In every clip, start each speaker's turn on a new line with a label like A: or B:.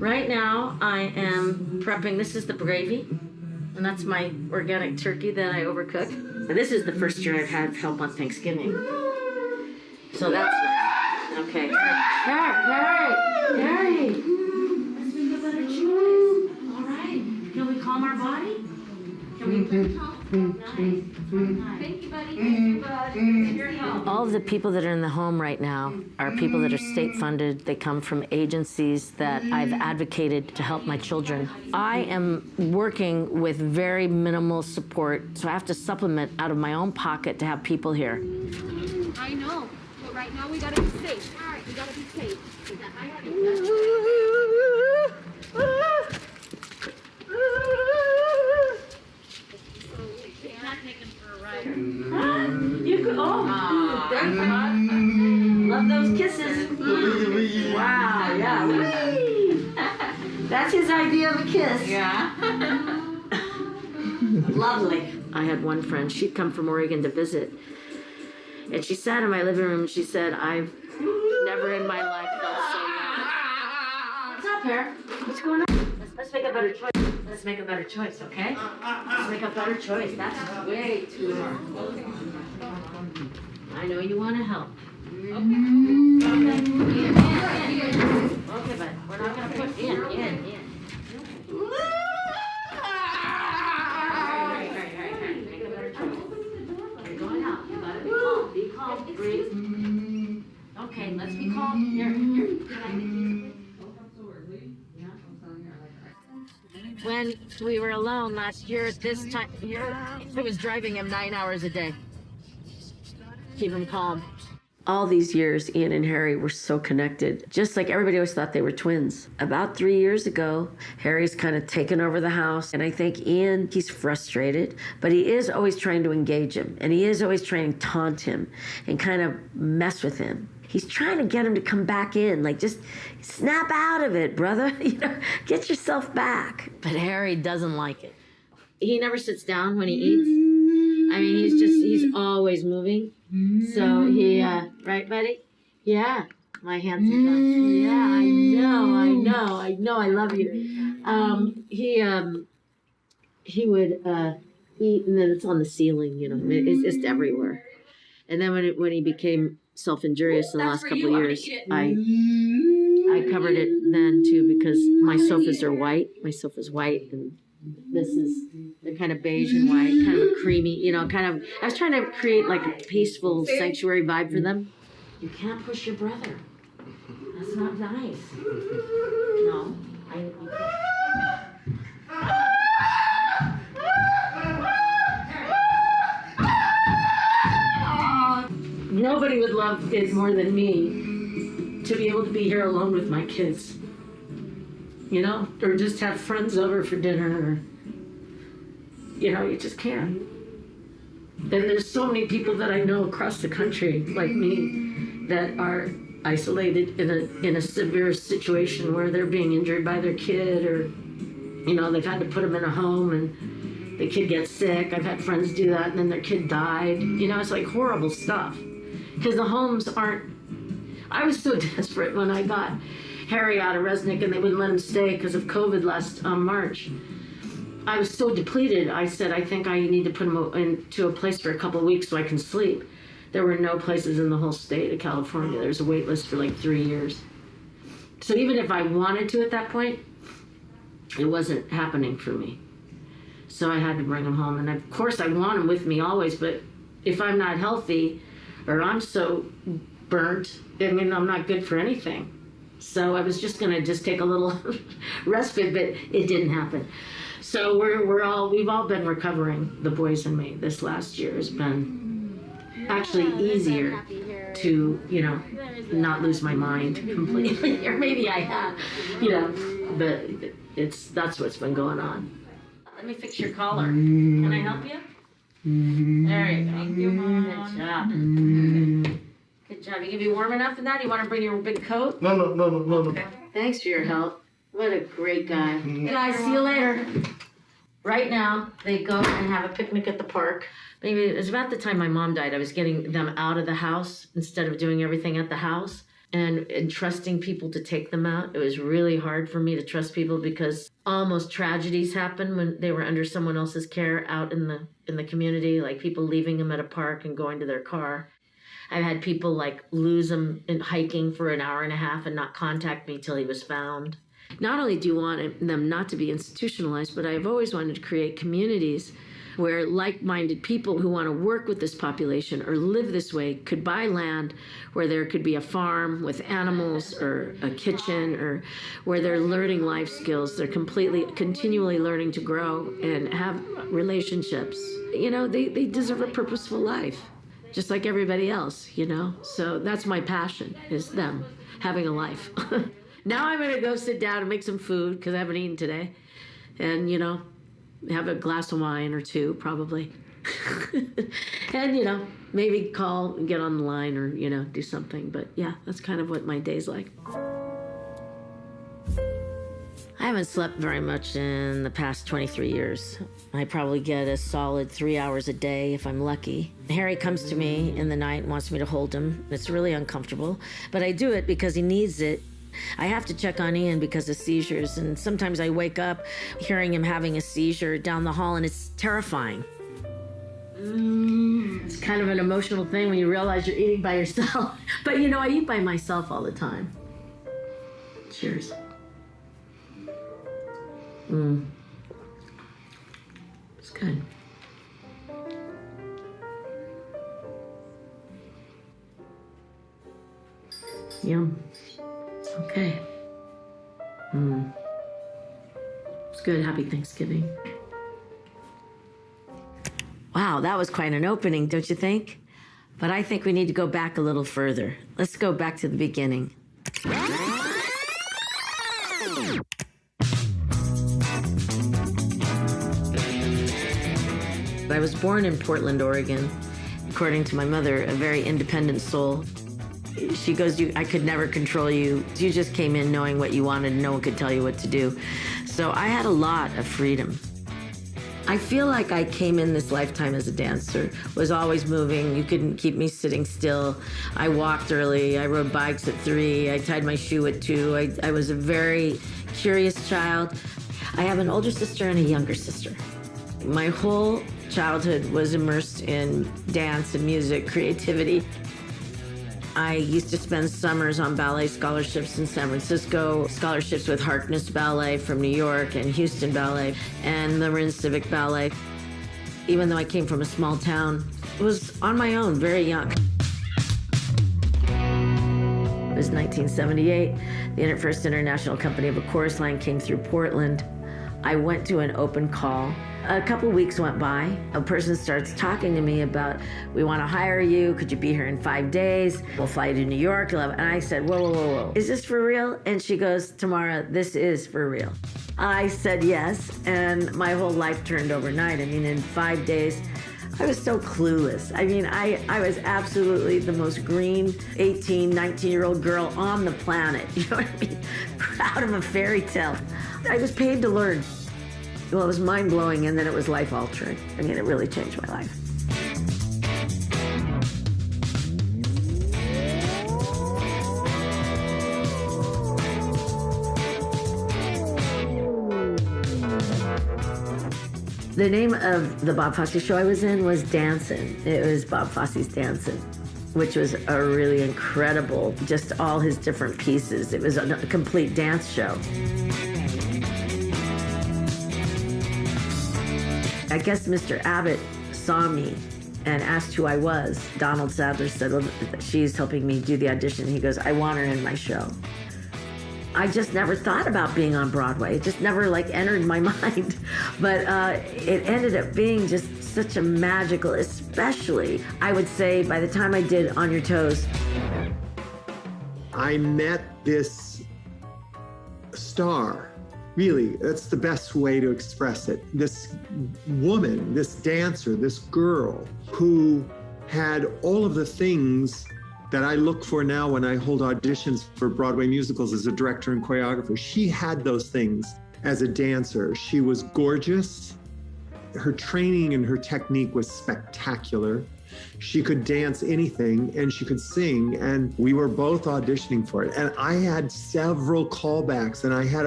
A: Right now, I am prepping. This is the gravy, and that's my organic turkey that I overcook. And this is the first year I've had help on Thanksgiving, so that's nice. Okay, Harry. Let's make a better choice. All right. Can we calm our body? Can we? Nice. Thank you, buddy. Thank you, bud. Your help. All of the people that are in the home right now are people that are state funded. They come from agencies that I've advocated to help my children. I am working with very minimal support, so I have to supplement out of my own pocket to have people here.
B: I know, but right now we gotta be safe. All right, we gotta be safe.
A: You could, thanks, Mom. Love those kisses. Wow, yeah. Whee! That's his idea of a kiss.
C: Yeah.
A: Lovely. I had one friend, she'd come from Oregon to visit, and she sat in my living room and she said, I've never in my life felt so young. What's up, Pear? What's going on? Let's make a better choice. Let's make a better choice, okay? Let's make a better choice. That's way too hard. I know you want to help. Okay, but we're not going to put in. Right. Make a better choice. You're going out. You gotta be calm. Be calm. Breathe. Okay, let's be calm. Here. When we were alone last year at this time, I was driving him 9 hours a day. Keep him calm. All these years, Ian and Harry were so connected. Just like everybody always thought they were twins. About 3 years ago, Harry's kind of taken over the house. And I think Ian, he's frustrated, but he is always trying to engage him. And he is always trying to taunt him and kind of mess with him. He's trying to get him to come back in, like just snap out of it, brother. Get yourself back. But Harry doesn't like it. He never sits down when he eats. I mean, he's always moving. So he, right, buddy? Yeah, my handsome son. Yeah, I know, I love you. He would eat, and then it's on the ceiling, it's just everywhere. And then when he became self-injurious in the last couple of years, I covered it then too, because my sofas are white. My sofa's white, and they're kind of beige and white, kind of a creamy, I was trying to create like a peaceful sanctuary vibe for them. You can't push your brother. That's not nice. No, you can't. Nobody would love it more than me to be able to be here alone with my kids, or just have friends over for dinner, or, you just can't. And there's so many people that I know across the country, like me, that are isolated in a severe situation where they're being injured by their kid, or, they've had to put them in a home and the kid gets sick. I've had friends do that, and then their kid died. It's like horrible stuff. Because the homes aren't... I was so desperate when I got Harry out of Resnick and they wouldn't let him stay because of COVID last March. I was so depleted, I said, I think I need to put him into a place for a couple of weeks so I can sleep. There were no places in the whole state of California. There's a wait list for like 3 years. So even if I wanted to at that point, it wasn't happening for me. So I had to bring him home. And of course I want him with me always, but if I'm not healthy, or I'm so burnt, I'm not good for anything. So I was just gonna take a little respite, but it didn't happen. So we've all been recovering, the boys and me. This last year has been actually easier to, not lose my mind completely, or maybe I have, but that's what's been going on. Let me fix your collar. Can I help you? There you go.
C: Thank you, Mom.
A: Good job. Good job. You gonna be warm enough in that? You want to bring your big coat?
D: No.
A: Okay. Thanks for your help. What a great guy. Good guys, see you later. Right now, they go and have a picnic at the park. Maybe it was about the time my mom died. I was getting them out of the house instead of doing everything at the house. and trusting people to take them out. It was really hard for me to trust people because almost tragedies happen when they were under someone else's care out in the community, like people leaving them at a park and going to their car. I've had people like lose him in hiking for an hour and a half and not contact me till he was found. Not only do you want them not to be institutionalized, but I've always wanted to create communities where like-minded people who want to work with this population or live this way could buy land where there could be a farm with animals or a kitchen, or where they're learning life skills. They're continually learning to grow and have relationships. You know, they deserve a purposeful life, just like everybody else, you know? So that's my passion, is them having a life. Now I'm going to go sit down and make some food because I haven't eaten today. And, you know, have a glass of wine or two, probably. And, you know, maybe call and get on the line or, you know, do something. But yeah, that's kind of what my day's like. I haven't slept very much in the past 23 years. I probably get a solid 3 hours a day if I'm lucky. Harry comes to me in the night and wants me to hold him. It's really uncomfortable, but I do it because he needs it. I have to check on Ian because of seizures, and sometimes I wake up hearing him having a seizure down the hall, and it's terrifying. It's kind of an emotional thing when you realize you're eating by yourself. But, you know, I eat by myself all the time. Cheers. It's good. Yum. Okay. It's good. Happy Thanksgiving. Wow, that was quite an opening, don't you think? But I think we need to go back a little further. Let's go back to the beginning. I was born in Portland, Oregon. According to my mother, a very independent soul. She goes, I could never control you. You just came in knowing what you wanted and no one could tell you what to do. So I had a lot of freedom. I feel like I came in this lifetime as a dancer, was always moving. You couldn't keep me sitting still. I walked early. I rode bikes at 3. I tied my shoe at 2. I was a very curious child. I have an older sister and a younger sister. My whole childhood was immersed in dance and music, creativity. I used to spend summers on ballet scholarships in San Francisco, scholarships with Harkness Ballet from New York and Houston Ballet and the Marin Civic Ballet. Even though I came from a small town, I was on my own very young. It was 1978. The first International Company of a Chorus Line came through Portland. I went to an open call. A couple weeks went by. A person starts talking to me about, we want to hire you. Could you be here in 5 days? We'll fly you to New York. And I said, whoa. Is this for real? And she goes, Tamara, this is for real. I said yes, and my whole life turned overnight. I mean, in 5 days, I was so clueless. I mean, I was absolutely the most green 18, 19-year-old girl on the planet. You know what I mean? Out of a fairy tale. I was paid to learn. Well, it was mind-blowing, and then it was life-altering. I mean, it really changed my life. The name of the Bob Fosse show I was in was Dancin'. It was Bob Fosse's Dancin', which was a really incredible, just all his different pieces. It was a complete dance show. I guess Mr. Abbott saw me and asked who I was. Donald Sadler said, well, she's helping me do the audition. He goes, I want her in my show. I just never thought about being on Broadway. It just never entered my mind. But it ended up being just such a magical, especially, I would say, by the time I did On Your Toes.
C: I met this star. Really, that's the best way to express it. This woman, this dancer, this girl who had all of the things that I look for now when I hold auditions for Broadway musicals as a director and choreographer. She had those things as a dancer. She was gorgeous. Her training and her technique was spectacular. She could dance anything and she could sing, and we were both auditioning for it. And I had several callbacks, and I had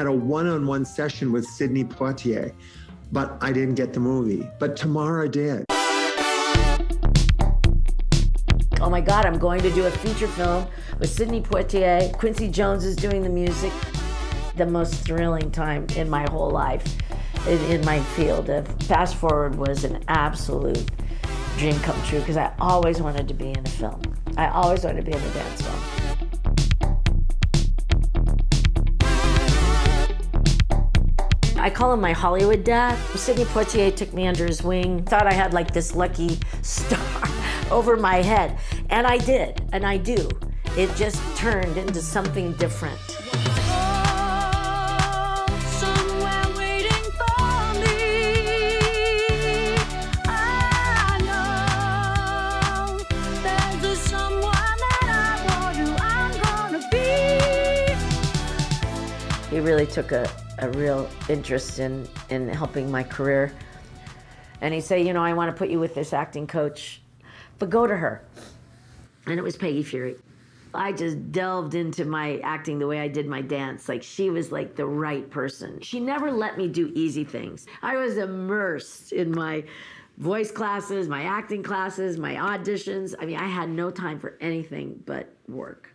C: a one-on-one session with Sidney Poitier, but I didn't get the movie. But Tamara did.
D: Oh my God, I'm going to do a feature film with Sidney Poitier. Quincy Jones is doing the music. The most thrilling time in my whole life in my field. Fast Forward was an absolute dream come true because I always wanted to be in a film. I always wanted to be in a dance film. I call him my Hollywood dad. Sidney Poitier took me under his wing. Thought I had like this lucky star over my head. And I did, and I do. It just turned into something different. He really took a real interest in helping my career. And he'd say, you know, I want to put you with this acting coach, but go to her. And it was Peggy Fury. I just delved into my acting the way I did my dance. Like, she was like the right person. She never let me do easy things. I was immersed in my voice classes, my acting classes, my auditions. I mean, I had no time for anything but work.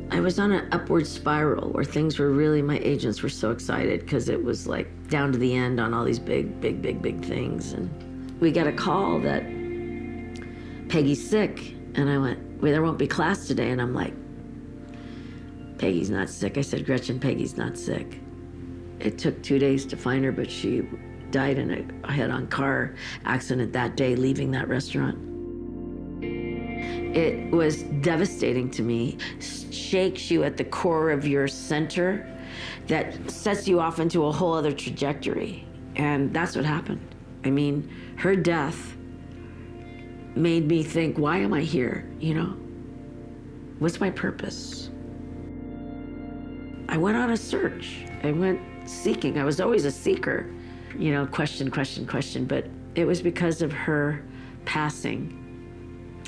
D: I was on an upward spiral where things were really, my agents were so excited because it was like down to the end on all these big things. And we got a call that Peggy's sick. And I went, well, there won't be class today. And I'm like, Peggy's not sick. I said, Gretchen, Peggy's not sick. It took 2 days to find her, but she died in a head-on car accident that day, leaving that restaurant. It was devastating to me. Shakes you at the core of your center, that sets you off into a whole other trajectory. And that's what happened. I mean, her death made me think, why am I here, you know? What's my purpose? I went on a search. I went seeking. I was always a seeker, you know, question, but it was because of her passing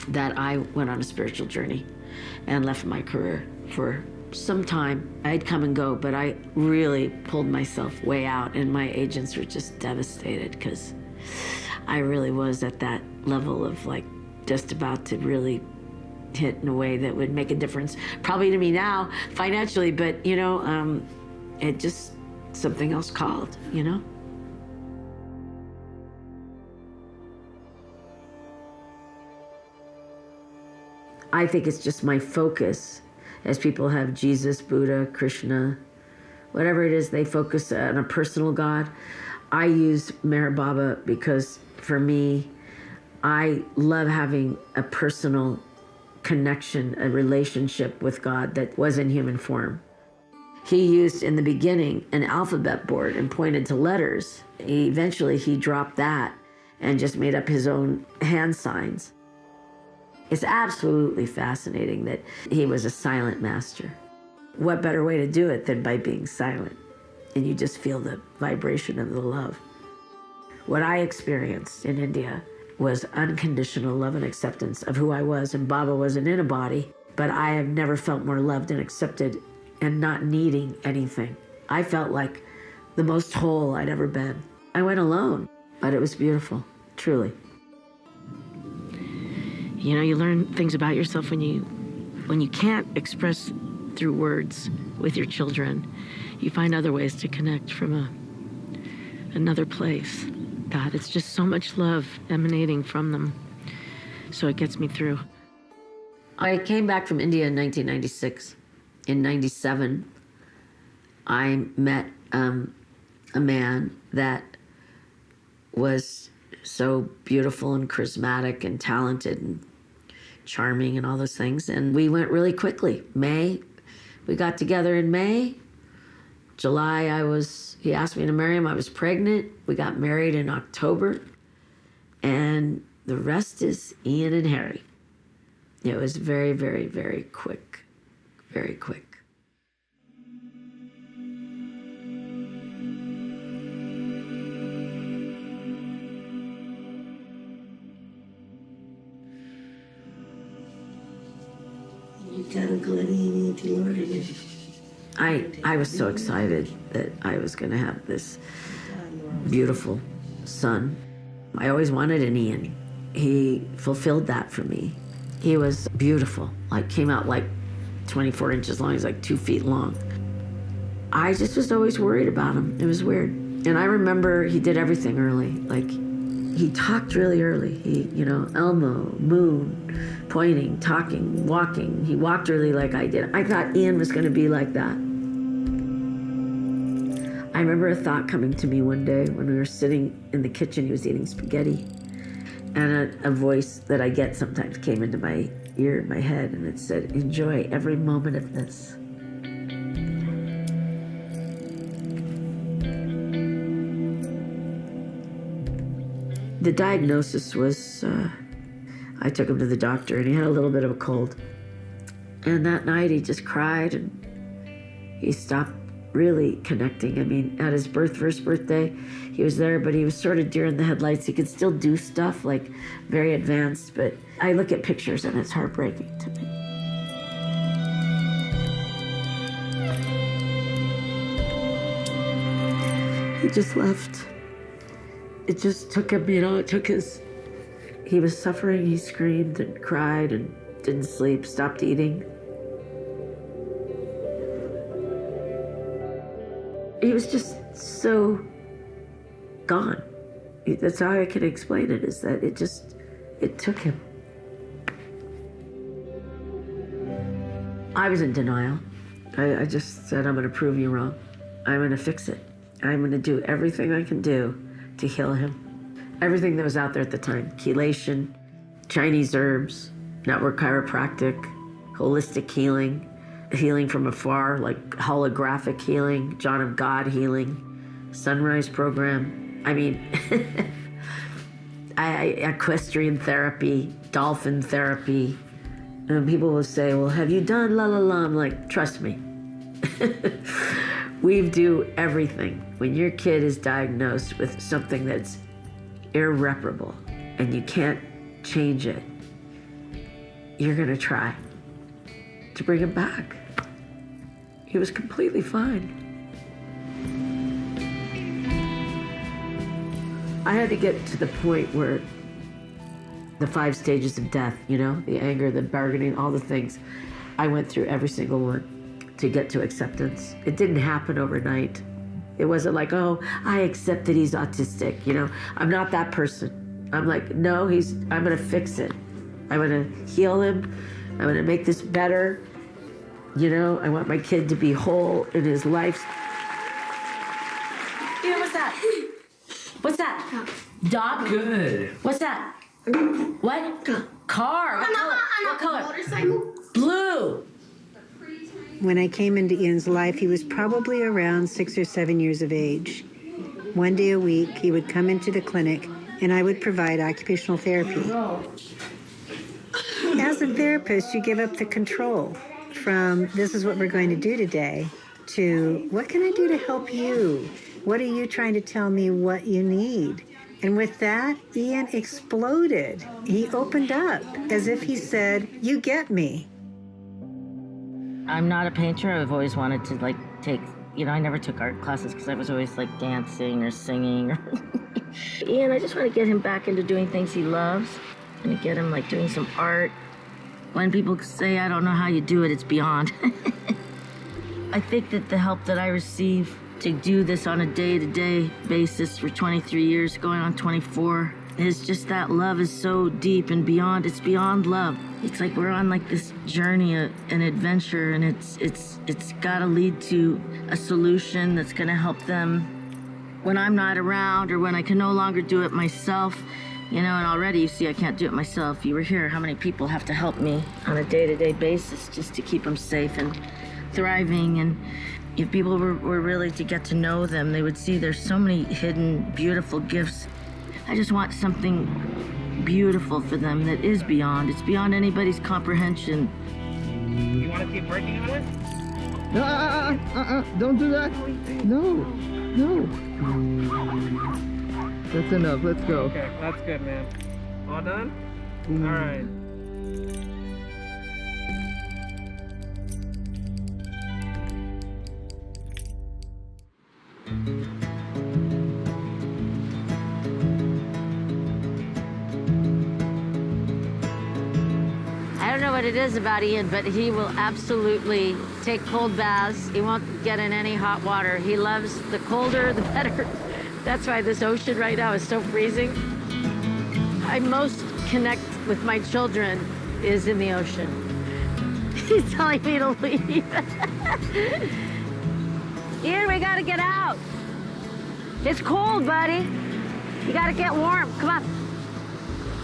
D: that I went on a spiritual journey and left my career for some time. I'd come and go, but I really pulled myself way out, and my agents were just devastated because I really was at that level of like just about to really hit in a way that would make a difference, probably to me now financially, but you know, it just, something else called, you know? I think it's just my focus, as people have Jesus, Buddha, Krishna, whatever it is, they focus on a personal God. I use Meher Baba because for me, I love having a personal connection, a relationship with God that was in human form. He used in the beginning an alphabet board and pointed to letters. Eventually he dropped that and just made up his own hand signs. It's absolutely fascinating that he was a silent master. What better way to do it than by being silent? And you just feel the vibration of the love. What I experienced in India was unconditional love and acceptance of who I was, and Baba wasn't in a body, but I have never felt more loved and accepted and not needing anything. I felt like the most whole I'd ever been. I went alone, but it was beautiful, truly. You know, you learn things about yourself when you can't express through words with your children. You find other ways to connect from another place. God, it's just so much love emanating from them. So it gets me through. I came back from India in 1996. In 97, I met a man that was so beautiful and charismatic and talented and charming and all those things. And we went really quickly. We got together in May. July, he asked me to marry him. I was pregnant. We got married in October. And the rest is Ian and Harry. It was very, very, very quick. Very quick. I was so excited that I was going to have this beautiful son. I always wanted an Ian. He fulfilled that for me. He was beautiful, came out 24 inches long. He's 2 feet long. I just was always worried about him. It was weird. And I remember he did everything early. He talked really early. Elmo, moon, pointing, talking, walking. He walked early like I did. I thought Ian was going to be like that. I remember a thought coming to me one day when we were sitting in the kitchen. He was eating spaghetti. And a voice that I get sometimes came into my ear, my head, and it said, "Enjoy every moment of this." The diagnosis was, I took him to the doctor and he had a little bit of a cold. And that night he just cried and he stopped really connecting. I mean, at his first birthday, he was there, but he was sort of deer in the headlights. He could still do stuff very advanced, but I look at pictures and it's heartbreaking to me. He just left. It just took him, he was suffering, he screamed and cried and didn't sleep, stopped eating. He was just so gone. That's how I can explain it, is that it took him. I was in denial. I just said, I'm gonna prove you wrong. I'm gonna fix it. I'm gonna do everything I can do to heal him. Everything that was out there at the time: chelation, Chinese herbs, network chiropractic, holistic healing, healing from afar, holographic healing, John of God healing, sunrise program. I mean, equestrian therapy, dolphin therapy. And people will say, well, have you done la la la? I'm like, trust me. We do everything. When your kid is diagnosed with something that's irreparable and you can't change it, you're gonna try to bring him back. He was completely fine. I had to get to the point where the 5 stages of death, the anger, the bargaining, all the things. I went through every single one to get to acceptance. It didn't happen overnight. It wasn't like, oh, I accept that he's autistic. I'm not that person. I'm like, no, I'm gonna fix it. I'm gonna heal him. I'm gonna make this better. I want my kid to be whole in his life. What's that? What's that? Dog?
E: Good.
D: What's that? What? Car. What color?
B: Motorcycle.
D: Blue.
F: When I came into Ian's life, he was probably around 6 or 7 years of age. One day a week, he would come into the clinic and I would provide occupational therapy. As a therapist, you give up the control from this is what we're going to do today to what can I do to help you? What are you trying to tell me what you need? And with that, Ian exploded. He opened up as if he said, you get me.
G: I'm not a painter. I've always wanted to take, I never took art classes because I was always dancing or singing. And I just want to get him back into doing things he loves and get him doing some art. When people say, I don't know how you do it, it's beyond. I think that the help that I receive to do this on a day-to-day basis for 23 years, going on 24, is just that love is so deep and beyond. It's beyond love. It's like we're on this journey, an adventure, and it's got to lead to a solution that's going to help them when I'm not around or when I can no longer do it myself, you know, and already you see I can't do it myself. You were here, how many people have to help me on a day-to-day basis just to keep them safe and thriving. And if people were really to get to know them, they would see there's so many hidden, beautiful gifts. I just want something beautiful for them that is beyond. It's beyond anybody's comprehension.
E: You want to keep working on it?
H: Don't do that. No. That's enough. Let's go.
E: Okay, that's good, man. All done? All right.
D: I don't know what it is about Ian, but he will absolutely take cold baths. He won't get in any hot water. He loves the colder, the better. That's why this ocean right now is so freezing. I most connect with my children is in the ocean. He's telling me to leave. Ian, we gotta get out. It's cold, buddy. You gotta get warm. Come on.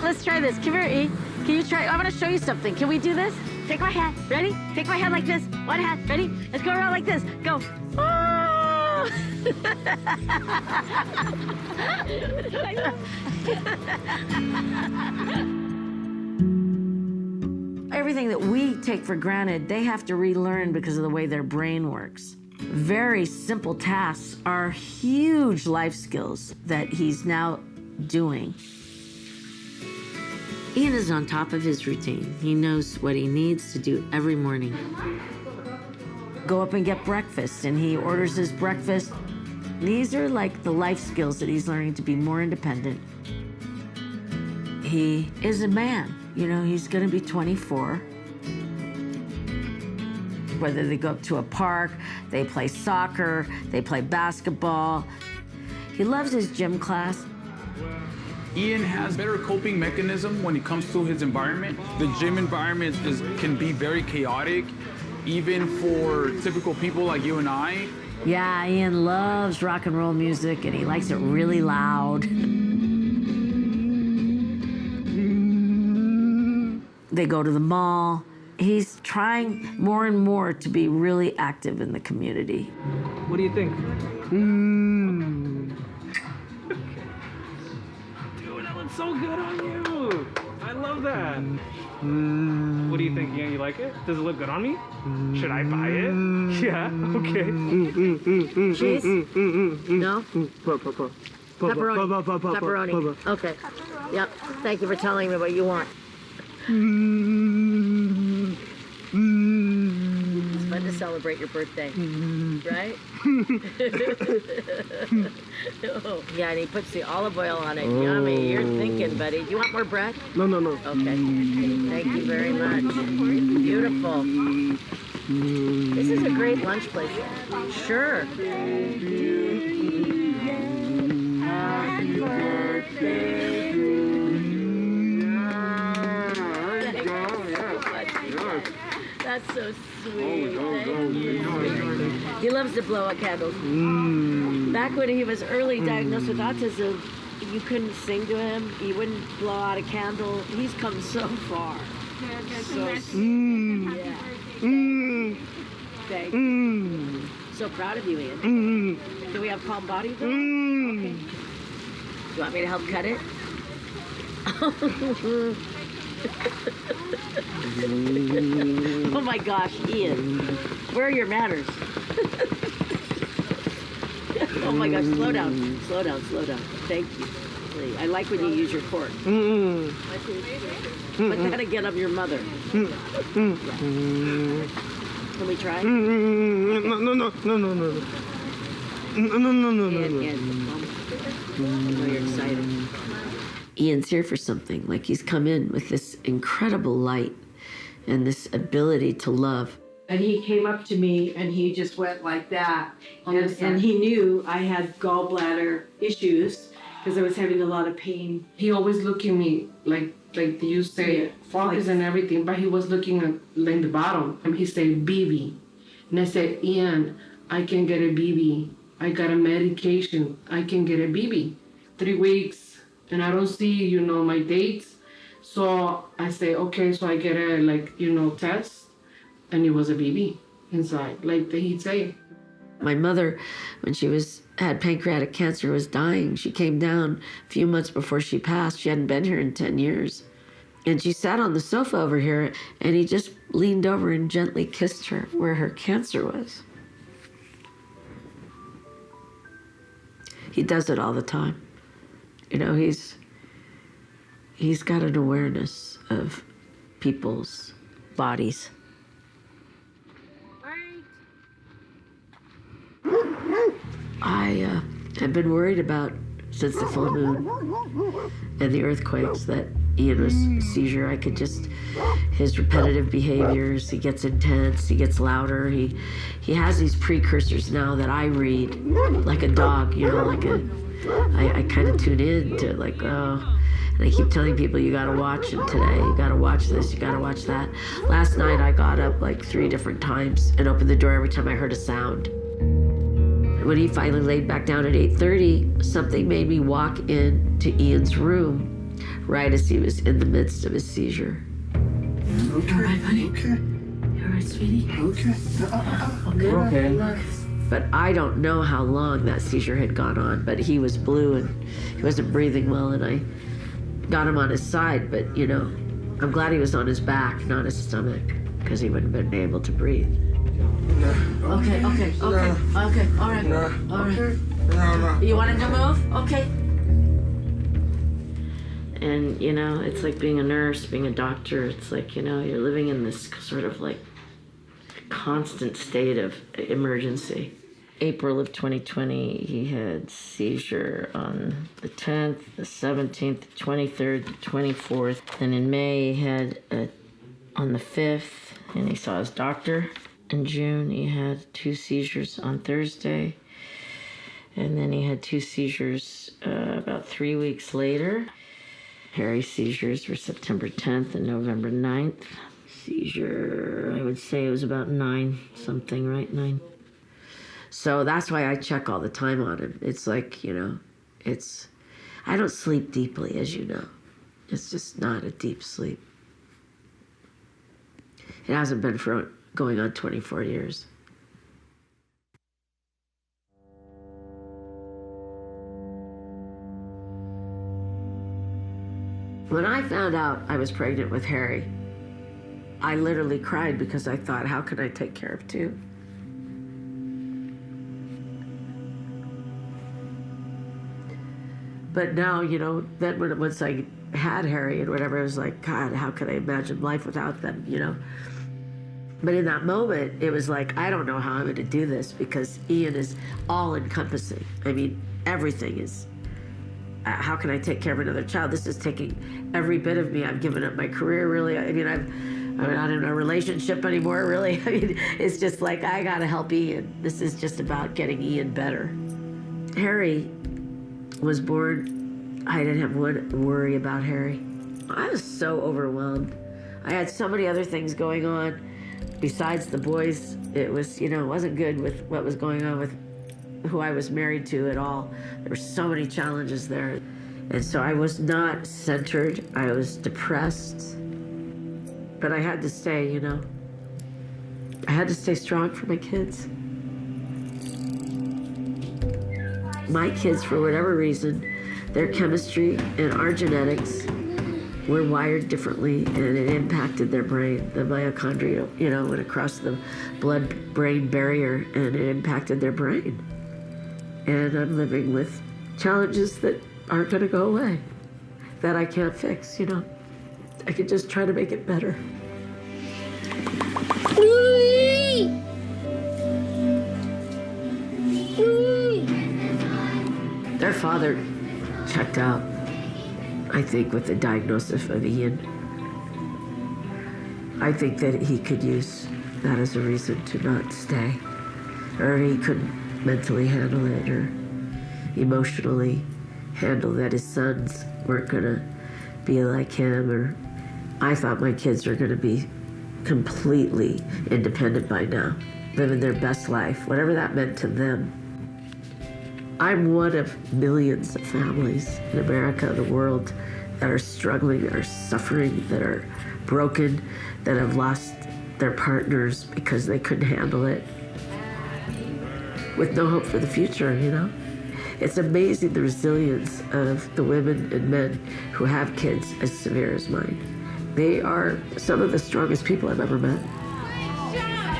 D: Let's try this. Come here, E. Can you try? I'm gonna show you something. Can we do this? Take my hand. Ready? Take my hand like this. One hand. Ready? Let's go around like this. Go. Oh! Everything that we take for granted, they have to relearn because of the way their brain works. Very simple tasks are huge life skills that he's now doing. Ian is on top of his routine. He knows what he needs to do every morning. Go up and get breakfast, and he orders his breakfast. These are like the life skills that he's learning to be more independent. He is a man. You know, he's gonna be 24. Whether they go up to a park, they play soccer, they play basketball. He loves his gym class.
I: Ian has better coping mechanism when it comes to his environment. The gym environment can be very chaotic, even for typical people like you and I.
D: Yeah, Ian loves rock and roll music, and he likes it really loud. They go to the mall. He's trying more and more to be really active in the community.
E: What do you think? Dude, that looks so good on you. I love that. What do you think, Ian? You like it? Does it look good on me? Should I buy it? Yeah, okay.
D: Cheese? No? Pepperoni. Pepperoni. Okay. Yep. Thank you for telling me what you want. It's fun to celebrate your birthday, right? Oh, yeah, and he puts the olive oil on it. Yummy. You're thinking, buddy. Do you want more bread?
H: No.
D: Okay. Thank you very much. Beautiful. This is a great lunch place. Sure. Happy birthday. That's so sweet. Thank you. He loves to blow out candles. Back when he was early diagnosed with autism, you couldn't sing to him. He wouldn't blow out a candle. He's come so far. So, yeah. Thank you. So proud of you, Ian. Do we have calm body though? Okay. You want me to help cut it? Oh my gosh, Ian. Where are your manners? Oh my gosh, slow down. Slow down. Thank you. I like when you use your fork. Put that again of your mother. Yeah. Can we try?
H: No.
D: Ian, I know you're excited. Ian's here for something. Like, he's come in with this incredible light and this ability to love.
A: And he came up to me and he just went like that. And he knew I had gallbladder issues because I was having a lot of pain.
J: He always looked at me like you say, focus and everything, but he was looking at the bottom. And he said, BB. And I said, Ian, I can get a BB I got a medication. I can get a baby. 3 weeks, and I don't see, my dates. So I say, okay, so I get a, test, and it was a baby inside, like he'd say.
D: My mother, when she had pancreatic cancer, was dying. She came down a few months before she passed. She hadn't been here in 10 years. And she sat on the sofa over here, and he just leaned over and gently kissed her where her cancer was. He does it all the time. He's got an awareness of people's bodies. I have been worried about, since the full moon and the earthquakes, that Ian was seizure. I could just, his repetitive behaviors, he gets intense, he gets louder. He has these precursors now that I read like a dog, I kind of tune in to and I keep telling people, you gotta watch him today, you gotta watch this, you gotta watch that. Last night I got up like 3 different times and opened the door every time I heard a sound. When he finally laid back down at 8:30, something made me walk into Ian's room right as he was in the midst of his seizure.
C: Okay.
D: You all right, honey?
C: Okay.
D: You all right, sweetie?
C: Okay.
E: Okay.
D: But I don't know how long that seizure had gone on, but he was blue and he wasn't breathing well, and I got him on his side, but I'm glad he was on his back, not his stomach, because he wouldn't have been able to breathe. Okay, all right. All right. You want him to move? Okay. And, it's like being a nurse, being a doctor. It's like, you're living in this sort of like constant state of emergency. April of 2020, he had seizure on the 10th, the 17th, the 23rd, the 24th. Then in May, he had on the 5th, and he saw his doctor. In June, he had 2 seizures on Thursday. And then he had 2 seizures about 3 weeks later. Harry's seizures were September 10th and November 9th. Seizure, I would say it was about 9 something, right? 9. So that's why I check all the time on him. It's like, I don't sleep deeply, as you know. It's just not a deep sleep. It hasn't been for going on 24 years. When I found out I was pregnant with Harry, I literally cried because I thought, how can I take care of 2? But now, then once I had Harry and whatever, I was like, God, how could I imagine life without them, But in that moment, it was like, I don't know how I'm going to do this, because Ian is all-encompassing. I mean, everything is, how can I take care of another child? This is taking every bit of me. I've given up my career, really. I'm not in a relationship anymore, really. It's just like, I got to help Ian. This is just about getting Ian better. Harry was born, I didn't have one worry about Harry. I was so overwhelmed. I had so many other things going on besides the boys. It was, it wasn't good with what was going on with who I was married to at all. There were so many challenges there. And so I was not centered. I was depressed. But I had to stay, I had to stay strong for my kids. My kids, for whatever reason, their chemistry and our genetics were wired differently, and it impacted their brain. The mitochondria, went across the blood-brain barrier, and it impacted their brain. And I'm living with challenges that aren't going to go away, that I can't fix, I could just try to make it better. Their father checked out, I think, with the diagnosis of Ian. I think that he could use that as a reason to not stay, or he couldn't mentally handle it or emotionally handle that his sons weren't gonna be like him, or I thought my kids were gonna be completely independent by now, living their best life, whatever that meant to them. I'm one of millions of families in America, the world, that are struggling, that are suffering, that are broken, that have lost their partners because they couldn't handle it, with no hope for the future, you know? It's amazing the resilience of the women and men who have kids as severe as mine. They are some of the strongest people I've ever met.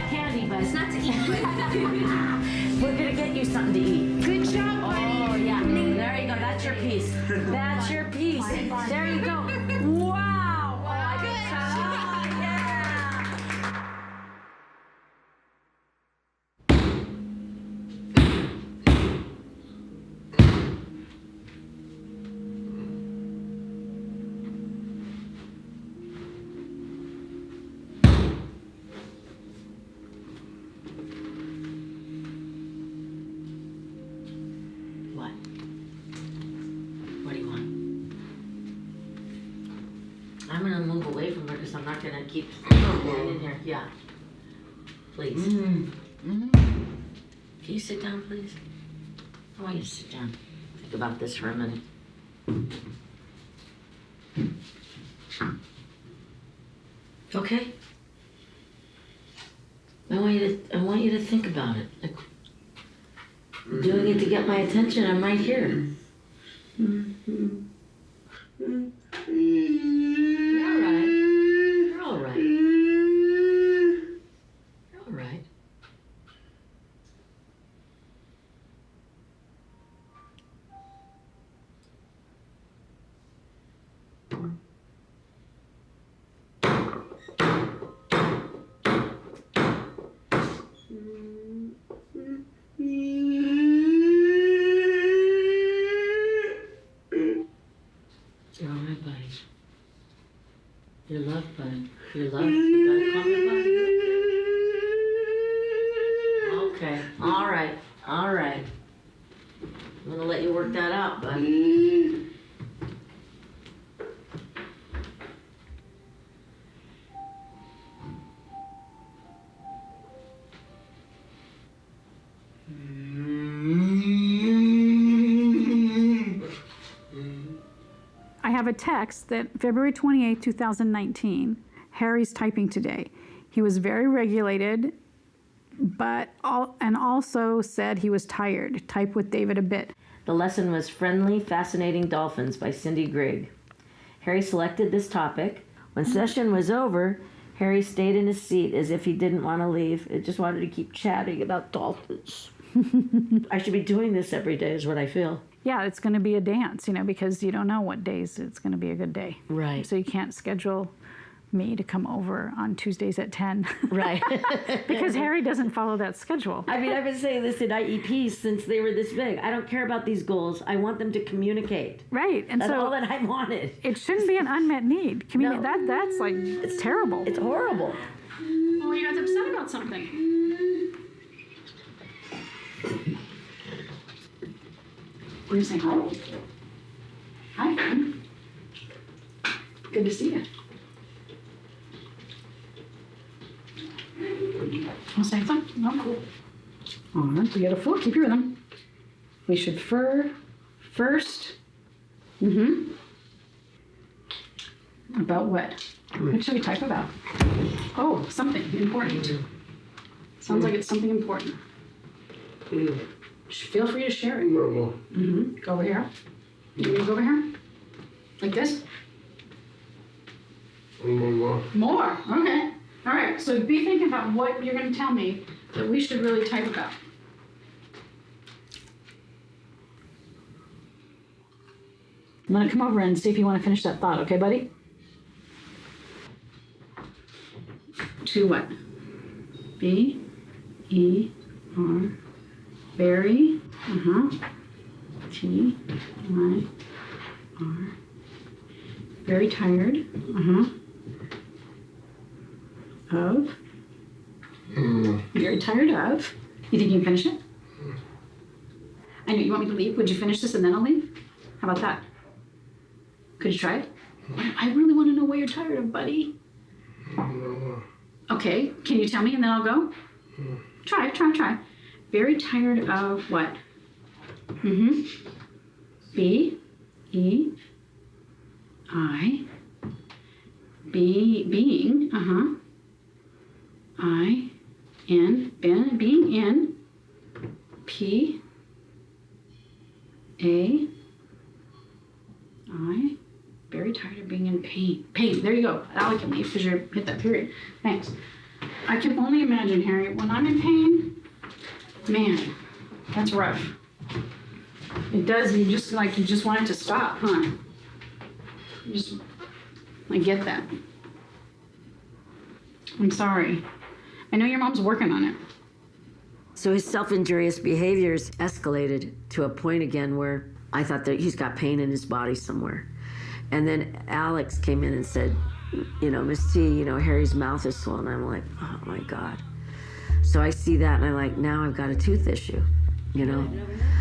G: Candy, but it's not to eat. We're gonna get you something to eat.
B: Good job, buddy.
G: Oh yeah, there you go. That's your piece. That's your piece. There you go. Wow. Oh, I
B: Good
G: think so.
B: job.
G: Oh, yeah. What? What do you want? I'm gonna move away from her because I'm not gonna keep standing in here. Yeah. Please. Can you sit down, please? I want you to sit down. Think about this for a minute. Okay. I want you to think about it. Like, I'm doing it to get my attention. I'm right here. You're all right. You're all right. You're all right. You're all right, buddy. You're loved, buddy. You're loved. You gotta calm your body. Okay. All right. All right. I'm gonna let you work that out, bud.
K: I have a text that February 28, 2019, Harry's typing today. He was very regulated, but also said he was tired. Type with David a bit.
G: The lesson was Friendly, Fascinating Dolphins by Cindy Grigg. Harry selected this topic. When session was over, Harry stayed in his seat as if he didn't want to leave. It just wanted to keep chatting about dolphins. I should be doing this every day is what I feel.
K: Yeah, it's going to be a dance, because you don't know what days it's going to be a good day.
G: Right.
K: So you can't schedule me to come over on Tuesdays at 10.
G: Right.
K: Because Harry doesn't follow that schedule.
G: I mean, I've been saying this in IEPs since they were this big. I don't care about these goals. I want them to communicate.
K: Right. And
G: That's
K: so
G: all that I wanted.
K: It shouldn't be an unmet need.
G: No.
K: That's like, it's terrible.
G: It's horrible.
K: Oh, you guys upset about something. We're saying hi. Hi, hon. Good to see you. Want to say something? No, cool. All right, beautiful. Keep your rhythm. We should first. About what? What should we type about? Oh, something important. Sounds like it's something important. Feel free to share it. Go over here. You want me to go over here? Like this? More. Okay. All right. So be thinking about what you're going to tell me that we should really type about. I'm going to come over and see if you want to finish that thought. Okay, buddy? To what? B-E-R. Very. T-I-R. Very tired. Of. Very tired of. You think you can finish it? I know you want me to leave. Would you finish this and then I'll leave? How about that? Could you try it? I really want to know what you're tired of, buddy. Okay, can you tell me and then I'll go? Try. Very tired of what?
A: B, E, I, being, I, N, being in, P, A, I, very tired of being in pain. Pain, there you go. Now I can leave because you hit that period. Thanks. I can only imagine, Harry, when I'm in pain, man, that's rough. It does, you just want it to stop, huh? I get that. I'm sorry. I know your mom's working on it.
D: So his self-injurious behaviors escalated to a point again where I thought that he's got pain in his body somewhere. And then Alex came in and said, Miss T, Harry's mouth is swollen. I'm like, oh my God. So I see that and I'm like, now I've got a tooth issue,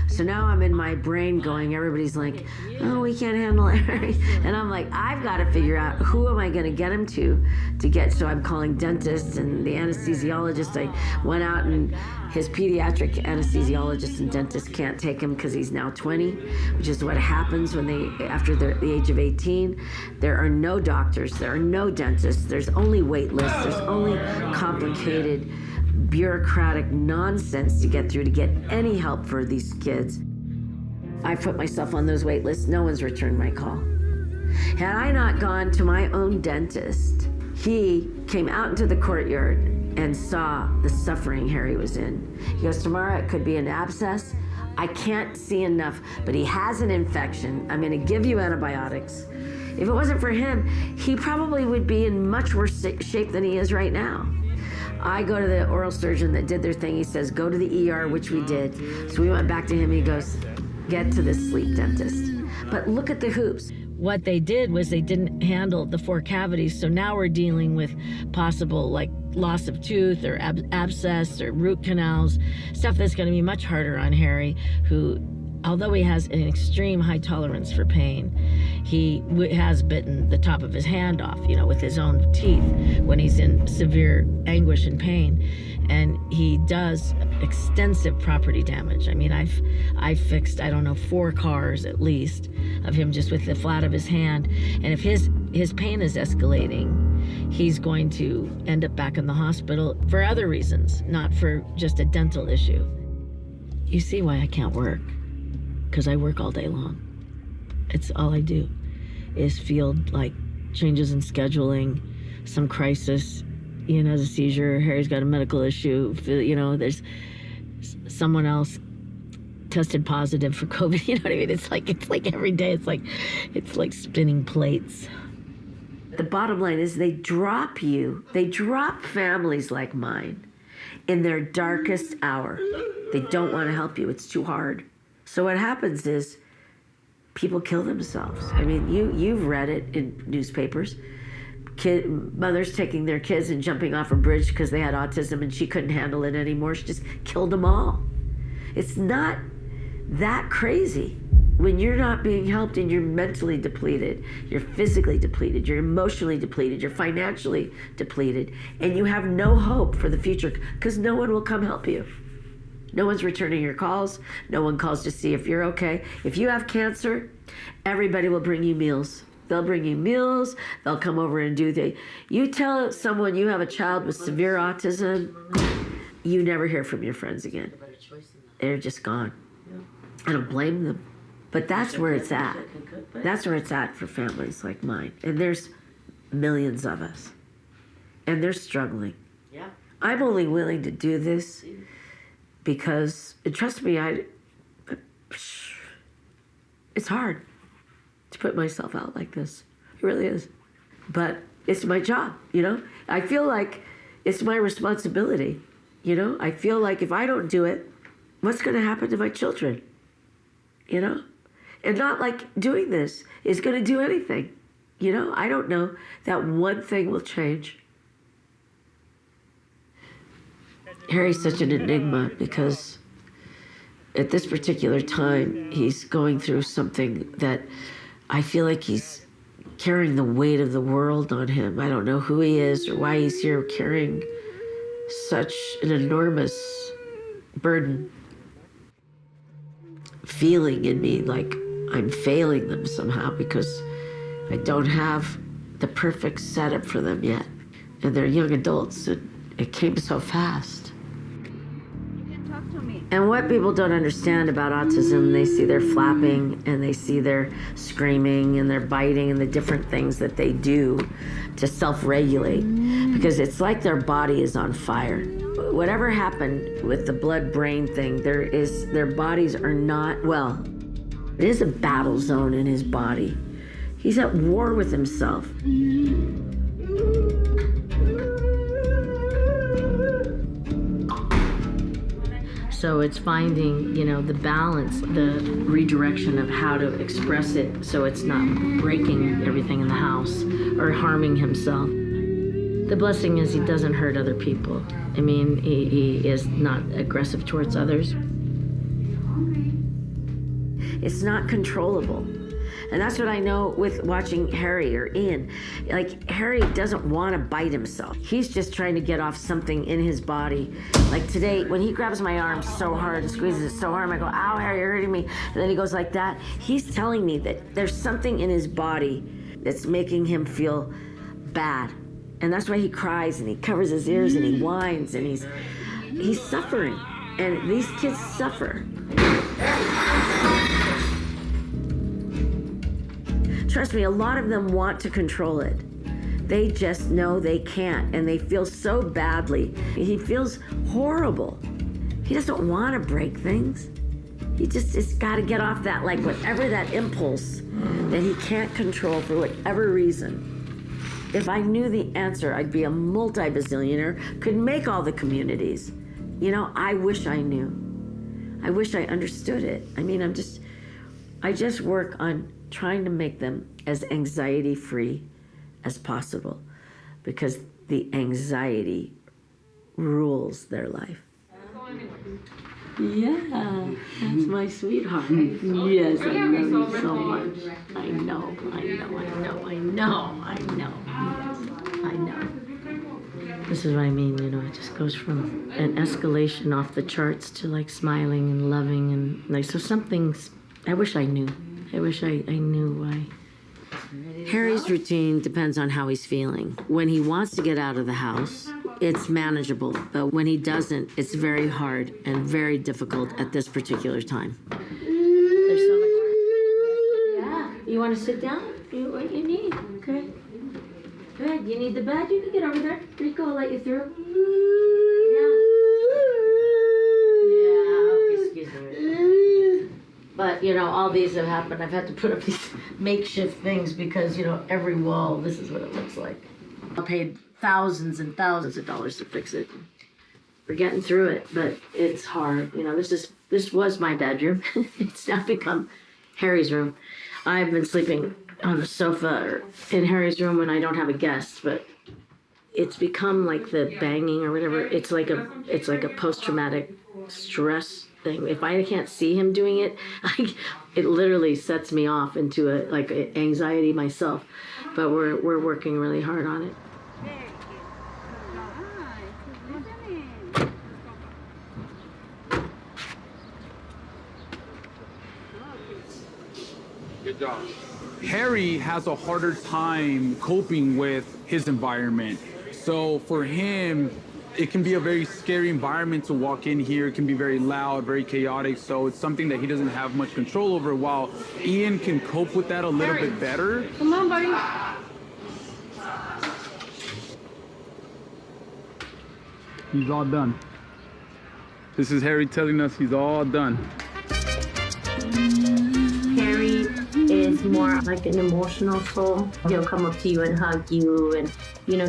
D: So now I'm in my brain going, everybody's like, oh, we can't handle Harry. And I'm like, I've got to figure out who am I going to get him to get. So I'm calling dentists and the anesthesiologist. I went out and his pediatric anesthesiologist and dentist can't take him because he's now 20, which is what happens when after the age of 18. There are no doctors, there are no dentists, there's only wait lists, there's only complicated bureaucratic nonsense to get through to get any help for these kids. I put myself on those wait lists, no one's returned my call. Had I not gone to my own dentist, he came out into the courtyard and saw the suffering Harry was in. He goes, Tamara, it could be an abscess. I can't see enough, but he has an infection. I'm gonna give you antibiotics. If it wasn't for him, he probably would be in much worse shape than he is right now. I go to the oral surgeon that did their thing. He says, go to the ER, which we did. So we went back to him. He goes, get to this sleep dentist. But look at the hoops.
G: What they did was they didn't handle the 4 cavities. So now we're dealing with possible loss of tooth or abscess or root canals, stuff that's going to be much harder on Harry, who, although he has an extreme high tolerance for pain, he has bitten the top of his hand off, with his own teeth when he's in severe anguish and pain. And he does extensive property damage. I mean, I've fixed, 4 cars at least of him just with the flat of his hand. And if his pain is escalating, he's going to end up back in the hospital for other reasons, not for just a dental issue. You see why I can't work. Because I work all day long. It's all I do is field changes in scheduling, some crisis, Ian has a seizure, Harry's got a medical issue, there's someone else tested positive for COVID, you know what I mean? It's like every day, it's like spinning plates.
D: The bottom line is they drop families like mine in their darkest hour. They don't want to help you, it's too hard. So what happens is people kill themselves. I mean, you've read it in newspapers. Mothers taking their kids and jumping off a bridge because they had autism and she couldn't handle it anymore. She just killed them all. It's not that crazy when you're not being helped and you're mentally depleted, you're physically depleted, you're emotionally depleted, you're financially depleted, and you have no hope for the future because no one will come help you. No one's returning your calls. No one calls to see if you're okay. If you have cancer, everybody will bring you meals. They'll bring you meals. They'll come over and you tell someone you have a child with severe autism, you never hear from your friends again. They're just gone. I don't blame them. But that's where it's at. That's where it's at for families like mine. And there's millions of us. And they're struggling.
G: Yeah.
D: I'm only willing to do this because, and trust me, it's hard to put myself out like this. It really is. But it's my job, I feel like it's my responsibility, I feel like if I don't do it, what's going to happen to my children, And not like doing this is going to do anything, I don't know that one thing will change. Harry's such an enigma because at this particular time, he's going through something that I feel like he's carrying the weight of the world on him. I don't know who he is or why he's here carrying such an enormous burden. feeling in me like I'm failing them somehow because I don't have the perfect setup for them yet. And they're young adults, and it came so fast. And what people don't understand about autism, they see their flapping and they see their screaming and their biting and the different things that they do to self-regulate, because it's like their body is on fire. Whatever happened with the blood-brain thing, their bodies are not, well, it is a battle zone in his body. He's at war with himself. So it's finding, the balance, the redirection of how to express it so it's not breaking everything in the house or harming himself. The blessing is he doesn't hurt other people. I mean, he is not aggressive towards others. It's not controllable. And that's what I know with watching Harry or Ian. Like, Harry doesn't want to bite himself. He's just trying to get off something in his body. Like today, when he grabs my arm so hard and squeezes it so hard, I go, ow, Harry, you're hurting me. And then he goes like that. He's telling me that there's something in his body that's making him feel bad. And that's why he cries and he covers his ears and he whines and he's suffering. And these kids suffer. Trust me, a lot of them want to control it. They just know they can't, and they feel so badly. He feels horrible. He doesn't want to break things. He just has got to get off that, like whatever that impulse that he can't control for whatever reason. If I knew the answer, I'd be a multi-bazillionaire, could make all the communities. I wish I knew. I wish I understood it. I mean, I just work on trying to make them as anxiety-free as possible, because the anxiety rules their life. Yeah, that's my sweetheart. Yes, I love you so much. I know. This is what I mean, it just goes from an escalation off the charts to like smiling and loving and like, so some things, I wish I knew. I wish I knew why. Harry's routine depends on how he's feeling. When he wants to get out of the house, it's manageable. But when he doesn't, it's very hard and very difficult at this particular time. There's so much. Yeah. You want to sit down? What you need? Okay. Good. You need the bed? You can get over there. Rico will let you through. Yeah. Okay, excuse me. But, all these have happened. I've had to put up these makeshift things because, every wall, this is what it looks like. I paid thousands and thousands of dollars to fix it. We're getting through it, but it's hard. This was my bedroom. It's now become Harry's room. I've been sleeping on the sofa in Harry's room when I don't have a guest, but it's become like the banging or whatever. It's like a post-traumatic stress thing. If I can't see him doing it, it literally sets me off into anxiety myself. But we're working really hard on it.
I: Good job. Harry has a harder time coping with his environment. So for him, it can be a very scary environment to walk in here. It can be very loud, very chaotic. So it's something that he doesn't have much control over, while Ian can cope with that a little bit better.
J: Come on, buddy.
I: He's all done. This is Harry telling us he's all done.
G: Harry is more like an emotional soul. He'll come up to you and hug you and,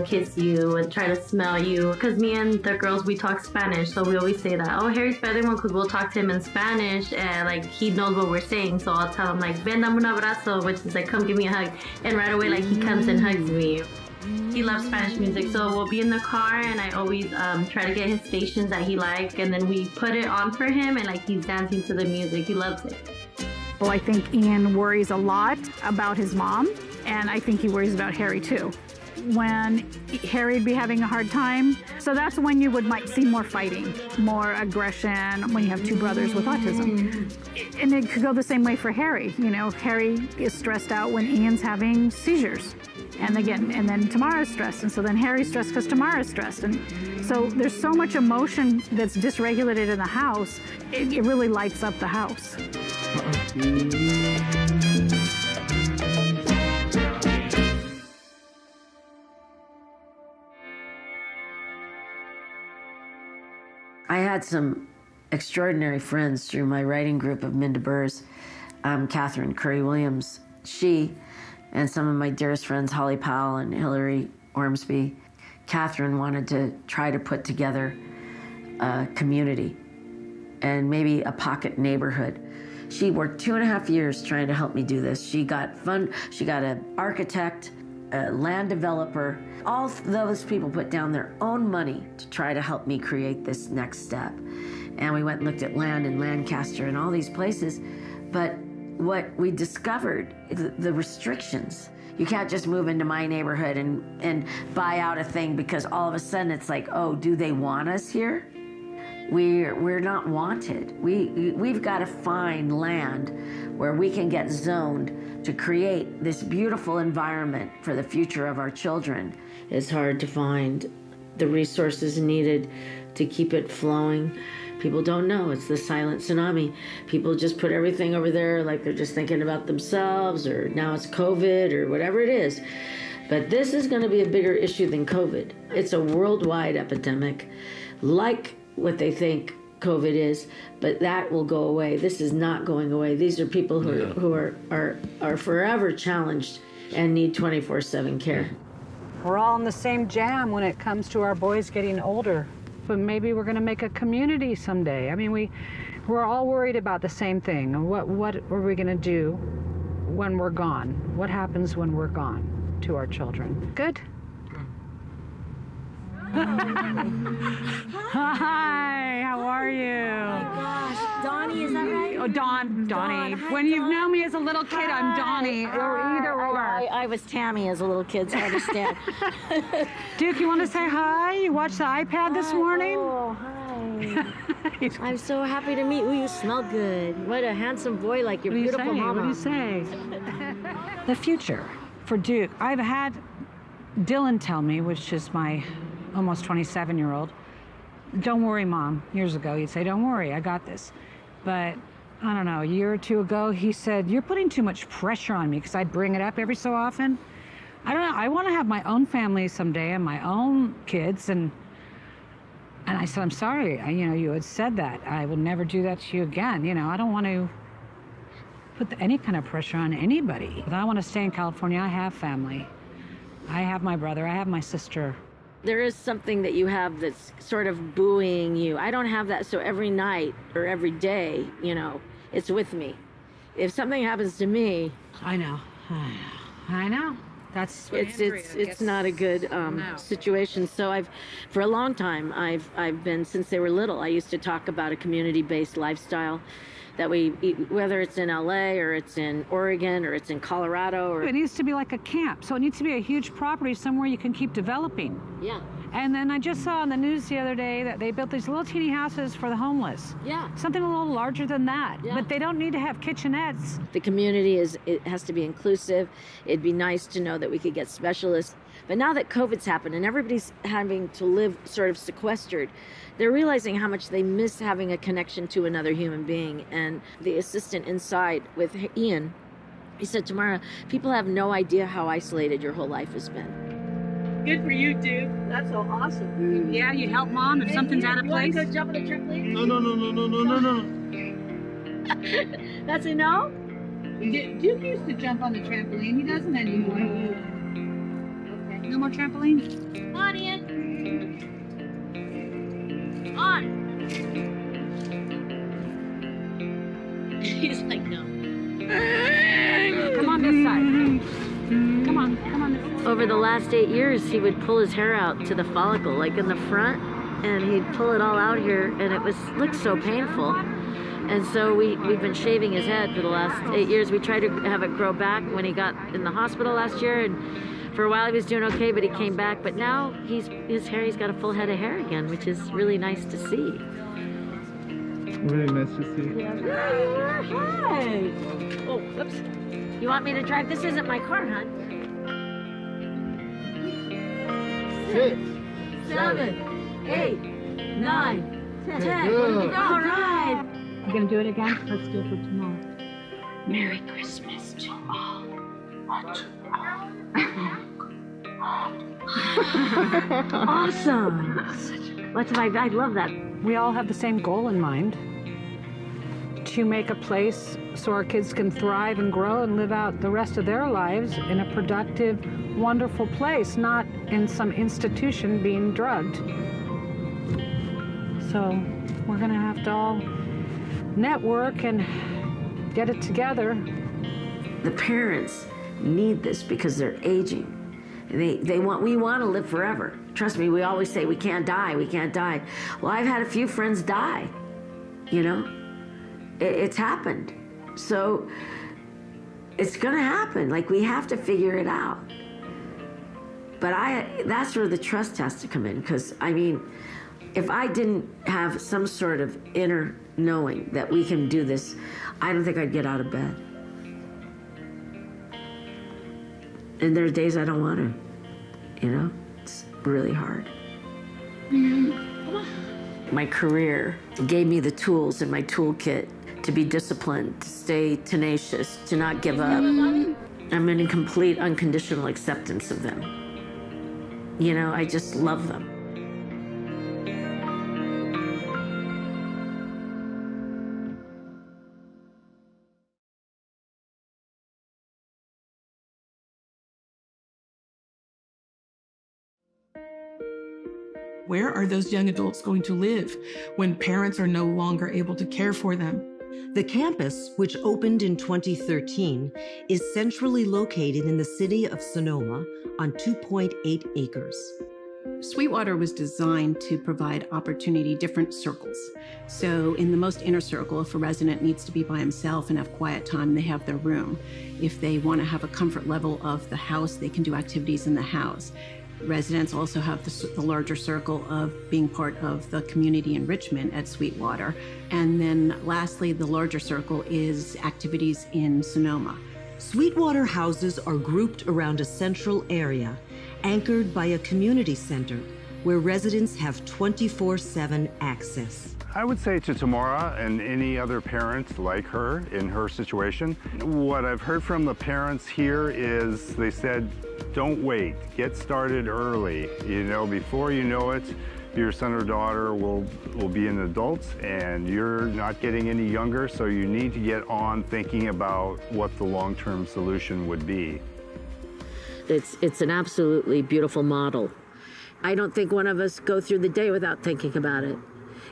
G: kiss you and try to smell you. Because me and the girls, we talk Spanish, so we always say that, oh, Harry's bilingual, because we'll talk to him in Spanish and he knows what we're saying. So I'll tell him ven dame un abrazo, which is come give me a hug. And right away he comes and hugs me. He loves Spanish music, so we'll be in the car and I always try to get his stations that he likes, and then we put it on for him and he's dancing to the music. He loves it.
K: Well, I think Ian worries a lot about his mom, and I think he worries about Harry too. when Harry'd be having a hard time. So that's when you might see more fighting, more aggression, when you have two brothers with autism. And it could go the same way for Harry. You know, Harry is stressed out when Ian's having seizures. And then Tamara's stressed, and so then Harry's stressed because Tamara's stressed. And so there's so much emotion that's dysregulated in the house, it really lights up the house.
D: I had some extraordinary friends through my writing group of Minda Burrs, Catherine Curry Williams. She and some of my dearest friends, Holly Powell and Hillary Ormsby. Catherine wanted to try to put together a community and maybe a pocket neighborhood. She worked 2.5 years trying to help me do this. She got an architect, a land developer. All those people put down their own money to try to help me create this next step. And we went and looked at land in Lancaster and all these places. But what we discovered is the restrictions. You can't just move into my neighborhood and buy out a thing because all of a sudden it's like, oh, do they want us here? We're not wanted. We've got to find land where we can get zoned to create this beautiful environment for the future of our children. It's hard to find the resources needed to keep it flowing. People don't know. It's the silent tsunami. People just put everything over there like they're just thinking about themselves, or now it's COVID or whatever it is. But this is going to be a bigger issue than COVID. It's a worldwide epidemic, like what they think COVID is, but that will go away. This is not going away. These are people who are forever challenged and need 24/7 care.
L: We're all in the same jam when it comes to our boys getting older. But maybe we're going to make a community someday. I mean, we're all worried about the same thing. What are we going to do when we're gone? What happens when we're gone to our children? Good? Hi, how are you?
G: Oh my gosh, Donnie, is that right?
L: Oh, Donnie.
G: Hi,
L: when you've
G: Dawn.
L: known me as a little kid, I'm Donnie, or either or.
G: I was Tammy as a little kid, so I understand.
L: Duke, you want to say hi? You watched the iPad this morning?
G: Oh, hi. I'm so happy to meet you. You smell good. What a handsome boy, like your beautiful mama.
L: What do you say? The future for Duke. I've had Dylan tell me, which is my almost 27-year-old, don't worry, Mom. Years ago, he'd say, don't worry, I got this. But I don't know, a year or two ago, he said, you're putting too much pressure on me, because I bring it up every so often. I don't know, I want to have my own family someday and my own kids. And I said, I'm sorry, you had said that. I would never do that to you again. I don't want to put any kind of pressure on anybody. But I want to stay in California. I have family. I have my brother, I have my sister.
G: There is something that you have that's sort of buoying you. I don't have that, so every night or every day, it's with me. If something happens to me,
L: I know. That's
G: it's not a good situation. So for a long time, I've been, since they were little, I used to talk about a community-based lifestyle that whether it's in LA or it's in Oregon or it's in Colorado.
L: It needs to be like a camp, so it needs to be a huge property somewhere you can keep developing.
G: Yeah.
L: And then I just saw on the news the other day that they built these little teeny houses for the homeless.
G: Yeah.
L: Something a little larger than that.
G: Yeah.
L: But they don't need to have kitchenettes.
G: The community it has to be inclusive. It'd be nice to know that we could get specialists. But now that COVID's happened and everybody's having to live sort of sequestered, they're realizing how much they miss having a connection to another human being. And the assistant inside with Ian, he said, Tamara, people have no idea how isolated your whole life has been.
M: Good for you, dude. That's so awesome.
L: Yeah, you help Mom if something's out of place.
M: You want to go jump on a trampoline?
G: No. That's a no?
M: Duke used to jump on the trampoline. He doesn't anymore. Okay. No more trampoline?
G: Come on, Ian. On. He's like, no.
L: Come on this side. Come on this side.
G: Over the last 8 years, he would pull his hair out to the follicle, like in the front, and he'd pull it all out here, and it looked so painful.
D: And so we've been shaving his head for the last 8 years. We tried to have it grow back when he got in the hospital last year, and for a while he was doing okay, but he came back. But now he's got a full head of hair again, which is really nice to see.
H: Really nice to see.
D: Yeah, hi. Oh, whoops. You want me to drive? This isn't my car, hon. 6, 7, 8, 9, 10.
H: Good.
D: All right.
M: You gonna do it again? Let's do it for tomorrow.
D: Merry Christmas to all. Awesome. I love that.
L: We all have the same goal in mind, to make a place so our kids can thrive and grow and live out the rest of their lives in a productive, wonderful place, not in some institution being drugged. So we're gonna have to all network and get it together.
D: The parents need this because they're aging. We want to live forever. Trust me, we always say we can't die. Well, I've had a few friends die, you know? It's happened. So it's gonna happen. Like, we have to figure it out. But that's where the trust has to come in, because I mean, if I didn't have some sort of inner knowing that we can do this, I don't think I'd get out of bed. And there are days I don't want to, you know? It's really hard. My career gave me the tools in my toolkit to be disciplined, to stay tenacious, to not give up. I'm in complete unconditional acceptance of them. You know, I just love them.
N: Where are those young adults going to live when parents are no longer able to care for them?
O: The campus, which opened in 2013, is centrally located in the city of Sonoma on 2.8 acres.
P: Sweetwater was designed to provide opportunity, different circles. So in the most inner circle, if a resident needs to be by himself and have quiet time, they have their room. If they want to have a comfort level of the house, they can do activities in the house. Residents also have the larger circle of being part of the community enrichment at Sweetwater. And then lastly, the larger circle is activities in Sonoma.
O: Sweetwater houses are grouped around a central area, anchored by a community center where residents have 24/7 access.
Q: I would say to Tamara and any other parent like her in her situation, what I've heard from the parents here is they said, don't wait, get started early. You know, before you know it, your son or daughter will be an adult and you're not getting any younger, so you need to get on thinking about what the long-term solution would be.
D: It's an absolutely beautiful model. I don't think one of us go through the day without thinking about it.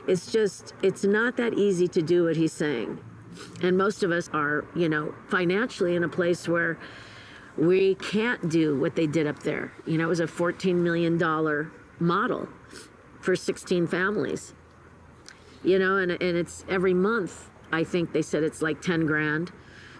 D: It's not that easy to do what he's saying. And most of us are, you know, financially in a place where we can't do what they did up there. You know, it was a $14 million model for 16 families. You know, and it's every month, I think they said it's like 10 grand.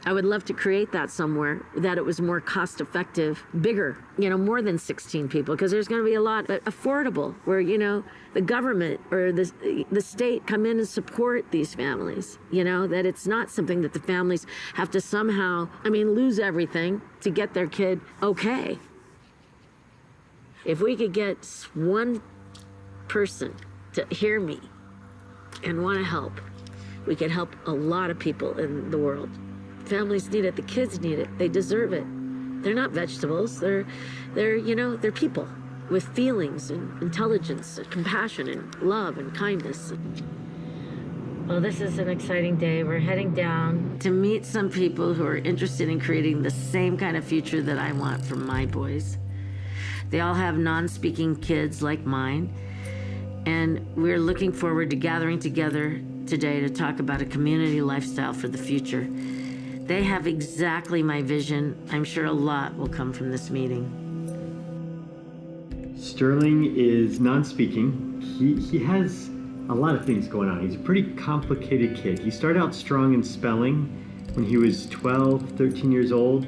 D: I would love to create that somewhere, that it was more cost effective, bigger, you know, more than 16 people, because there's going to be a lot, but affordable, where, you know, the government or the state come in and support these families, you know, that it's not something that the families have to somehow, lose everything to get their kid okay. If we could get one person to hear me and want to help, we could help a lot of people in the world. Families need it. The kids need it. They deserve it. They're not vegetables. They're people with feelings and intelligence and compassion and love and kindness. Well, this is an exciting day. We're heading down to meet some people who are interested in creating the same kind of future that I want for my boys. They all have non-speaking kids like mine, and we're looking forward to gathering together today to talk about a community lifestyle for the future. They have exactly my vision. I'm sure a lot will come from this meeting.
R: Sterling is non-speaking. He has a lot of things going on. He's a pretty complicated kid. He started out strong in spelling when he was 12, 13 years old,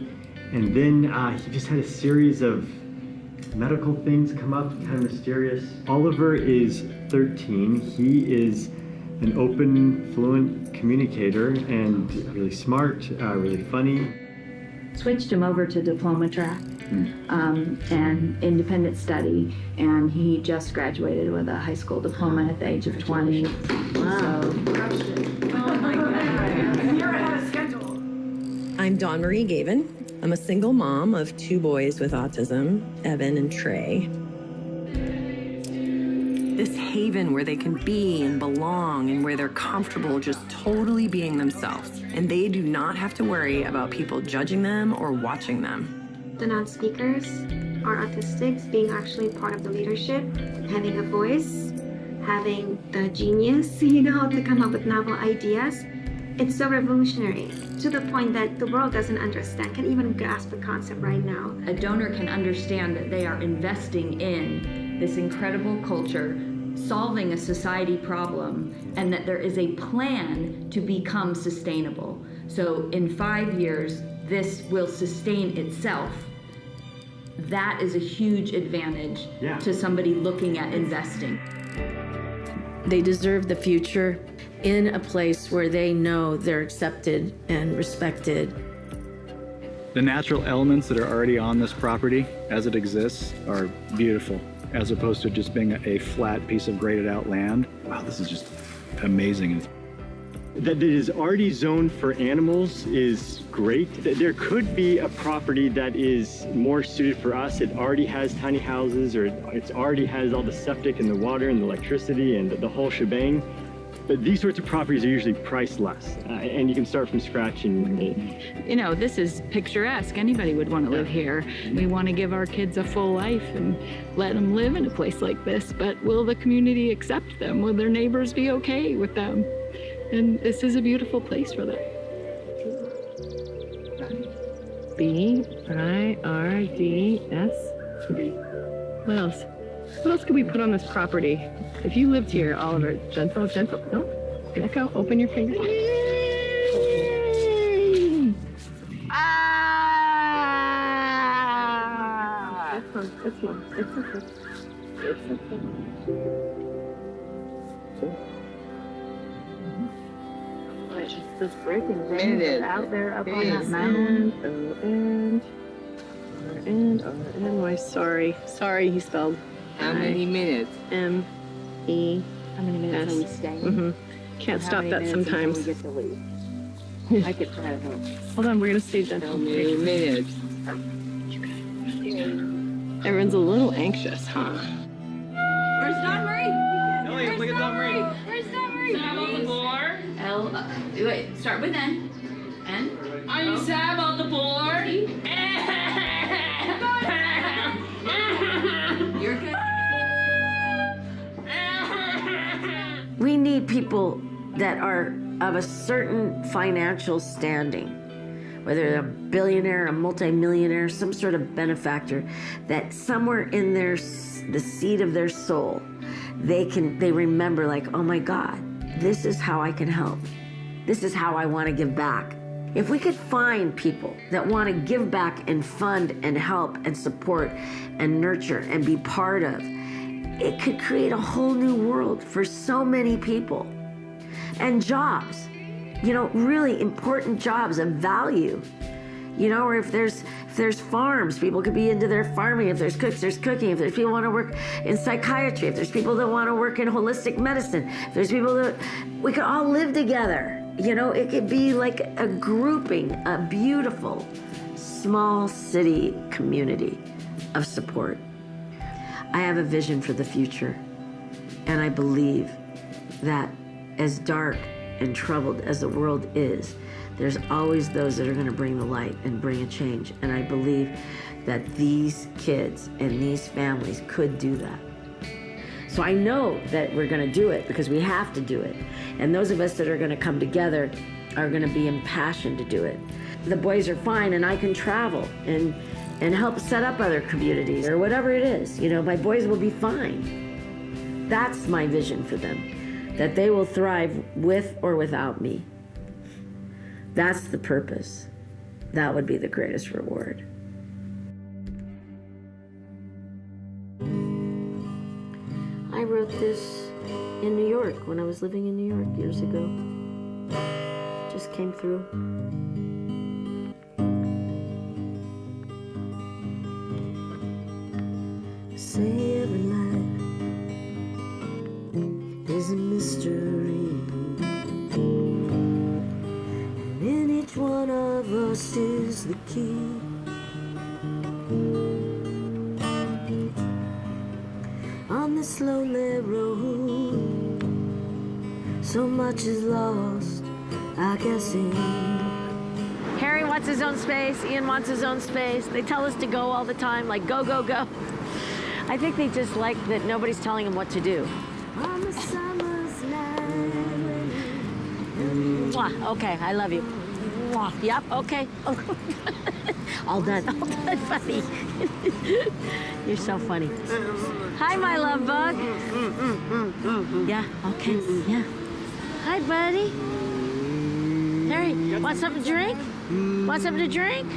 R: and then he just had a series of medical things come up, kind of mysterious. Oliver is 13. He is an open, fluent communicator and really smart, really funny.
S: Switched him over to diploma track and independent study, and he just graduated with a high school diploma at the age of 20. Wow. So,
T: oh my God. You're ahead of schedule. I'm Dawn Marie Gavin. I'm a single mom of 2 boys with autism, Evan and Trey. This haven where they can be and belong and where they're comfortable just totally being themselves. And they do not have to worry about people judging them or watching them.
U: The non-speakers are autistics being actually part of the leadership, having a voice, having the genius, to come up with novel ideas. It's so revolutionary to the point that the world doesn't understand, can't even grasp the concept right now.
V: A donor can understand that they are investing in this incredible culture, solving a society problem, and that there is a plan to become sustainable. So in 5 years, this will sustain itself. That is a huge advantage to somebody looking at investing.
D: They deserve the future in a place where they know they're accepted and respected.
W: The natural elements that are already on this property as it exists are beautiful, as opposed to just being a flat piece of graded out land. Wow, this is just amazing.
R: That it is already zoned for animals is great. There could be a property that is more suited for us. It already has tiny houses, or it already has all the septic and the water and the electricity and the whole shebang. But these sorts of properties are usually priced less, and you can start from scratch. And
X: this is picturesque. Anybody would want to live here. We want to give our kids a full life and let them live in a place like this. But will the community accept them? Will their neighbors be okay with them? And this is a beautiful place for them. B-I-R-D-S. What else? What else could we put on this property? If you lived here, Oliver, gentle, no, let go, open your fingers. Ah! This one, it's okay. This brick and vein out there up on that mountain. Sorry, he spelled.
Y: How many minutes?
X: M-E. How many minutes are we staying? Can't stop that sometimes.
Y: We get to leave? I could try to help.
X: Hold on, we're gonna stay gentle.
Y: How many minutes?
X: Everyone's a little anxious, huh?
V: Where's Dawn Marie?
E: Elliot, look at Dawn Marie.
V: Where's Dawn Marie?
E: Sam on the floor.
V: Wait, start with N. N.
E: Are you Sam on the board?
V: You're good.
D: We need people that are of a certain financial standing, whether they're a billionaire, a multimillionaire, some sort of benefactor, that somewhere in the seed of their soul, they remember, like, oh my God, this is how I can help. This is how I want to give back. If we could find people that want to give back and fund and help and support and nurture and be part of, it could create a whole new world for so many people. And jobs, really important jobs of value. Or if there's farms, people could be into their farming. If there's cooks, there's cooking. If there's people who want to work in psychiatry, if there's people that want to work in holistic medicine, if there's people that, we could all live together. It could be like a grouping, a beautiful, small city community of support. I have a vision for the future, and I believe that as dark and troubled as the world is, there's always those that are going to bring the light and bring a change. And I believe that these kids and these families could do that. So I know that we're going to do it because we have to do it. And those of us that are going to come together are going to be impassioned to do it. The boys are fine, and I can travel and help set up other communities or whatever it is. My boys will be fine. That's my vision for them. that they will thrive with or without me. That's the purpose. That would be the greatest reward. I wrote this in New York when I was living in New York years ago. Just came through. Say every life is a mystery, and in each one of us is the key. On this lonely road, so much is lost, I can see. Harry wants his own space, Ian wants his own space. They tell us to go all the time, like go, go, go. I think they just like that nobody's telling them what to do. On the summer's night. Mwah. Okay, I love you. Mwah. Yep, okay. All done, buddy. You're so funny. Hi, my love bug. Yeah, okay, yeah. Hi, buddy. Harry, want something to drink? Want something to drink?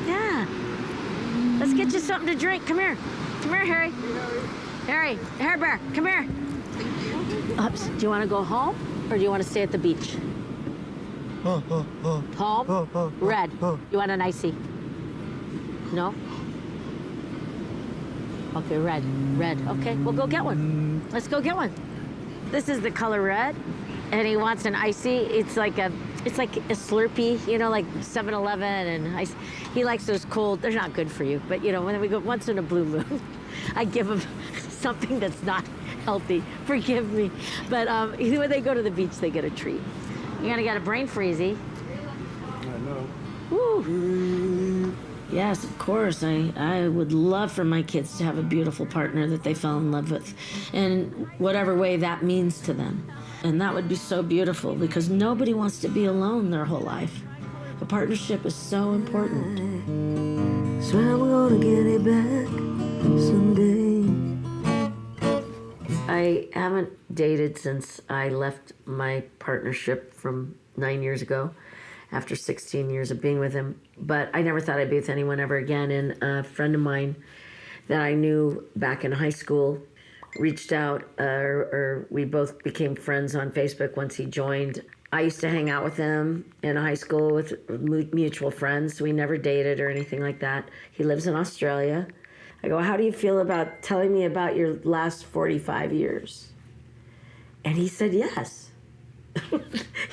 D: Yeah. Let's get you something to drink. Come here. Come here, Harry. Harry, Hair Bear, come here. Ups, do you want to go home or do you want to stay at the beach? Home? Red. You want an icy? No? Okay, red. Red. Okay, we'll go get one. Let's go get one. This is the color red, and he wants an icy. It's like a Slurpee, you know, like 7-Eleven and ice. He likes those cold. They're not good for you, but you know, when we go once in a blue moon, I give him something that's not healthy. Forgive me, but when they go to the beach, they get a treat. You're gonna get a brain freezy.
H: I know.
D: Woo. Yes, of course. I would love for my kids to have a beautiful partner that they fell in love with, in whatever way that means to them. And that would be so beautiful because nobody wants to be alone their whole life. A partnership is so important. Swear I'm gonna get it back someday. I haven't dated since I left my partnership from 9 years ago, after 16 years of being with him. But I never thought I'd be with anyone ever again. And a friend of mine that I knew back in high school reached out, or we both became friends on Facebook once he joined. I used to hang out with him in high school with mutual friends. We never dated or anything like that. He lives in Australia. I go, how do you feel about telling me about your last 45 years? And he said yes.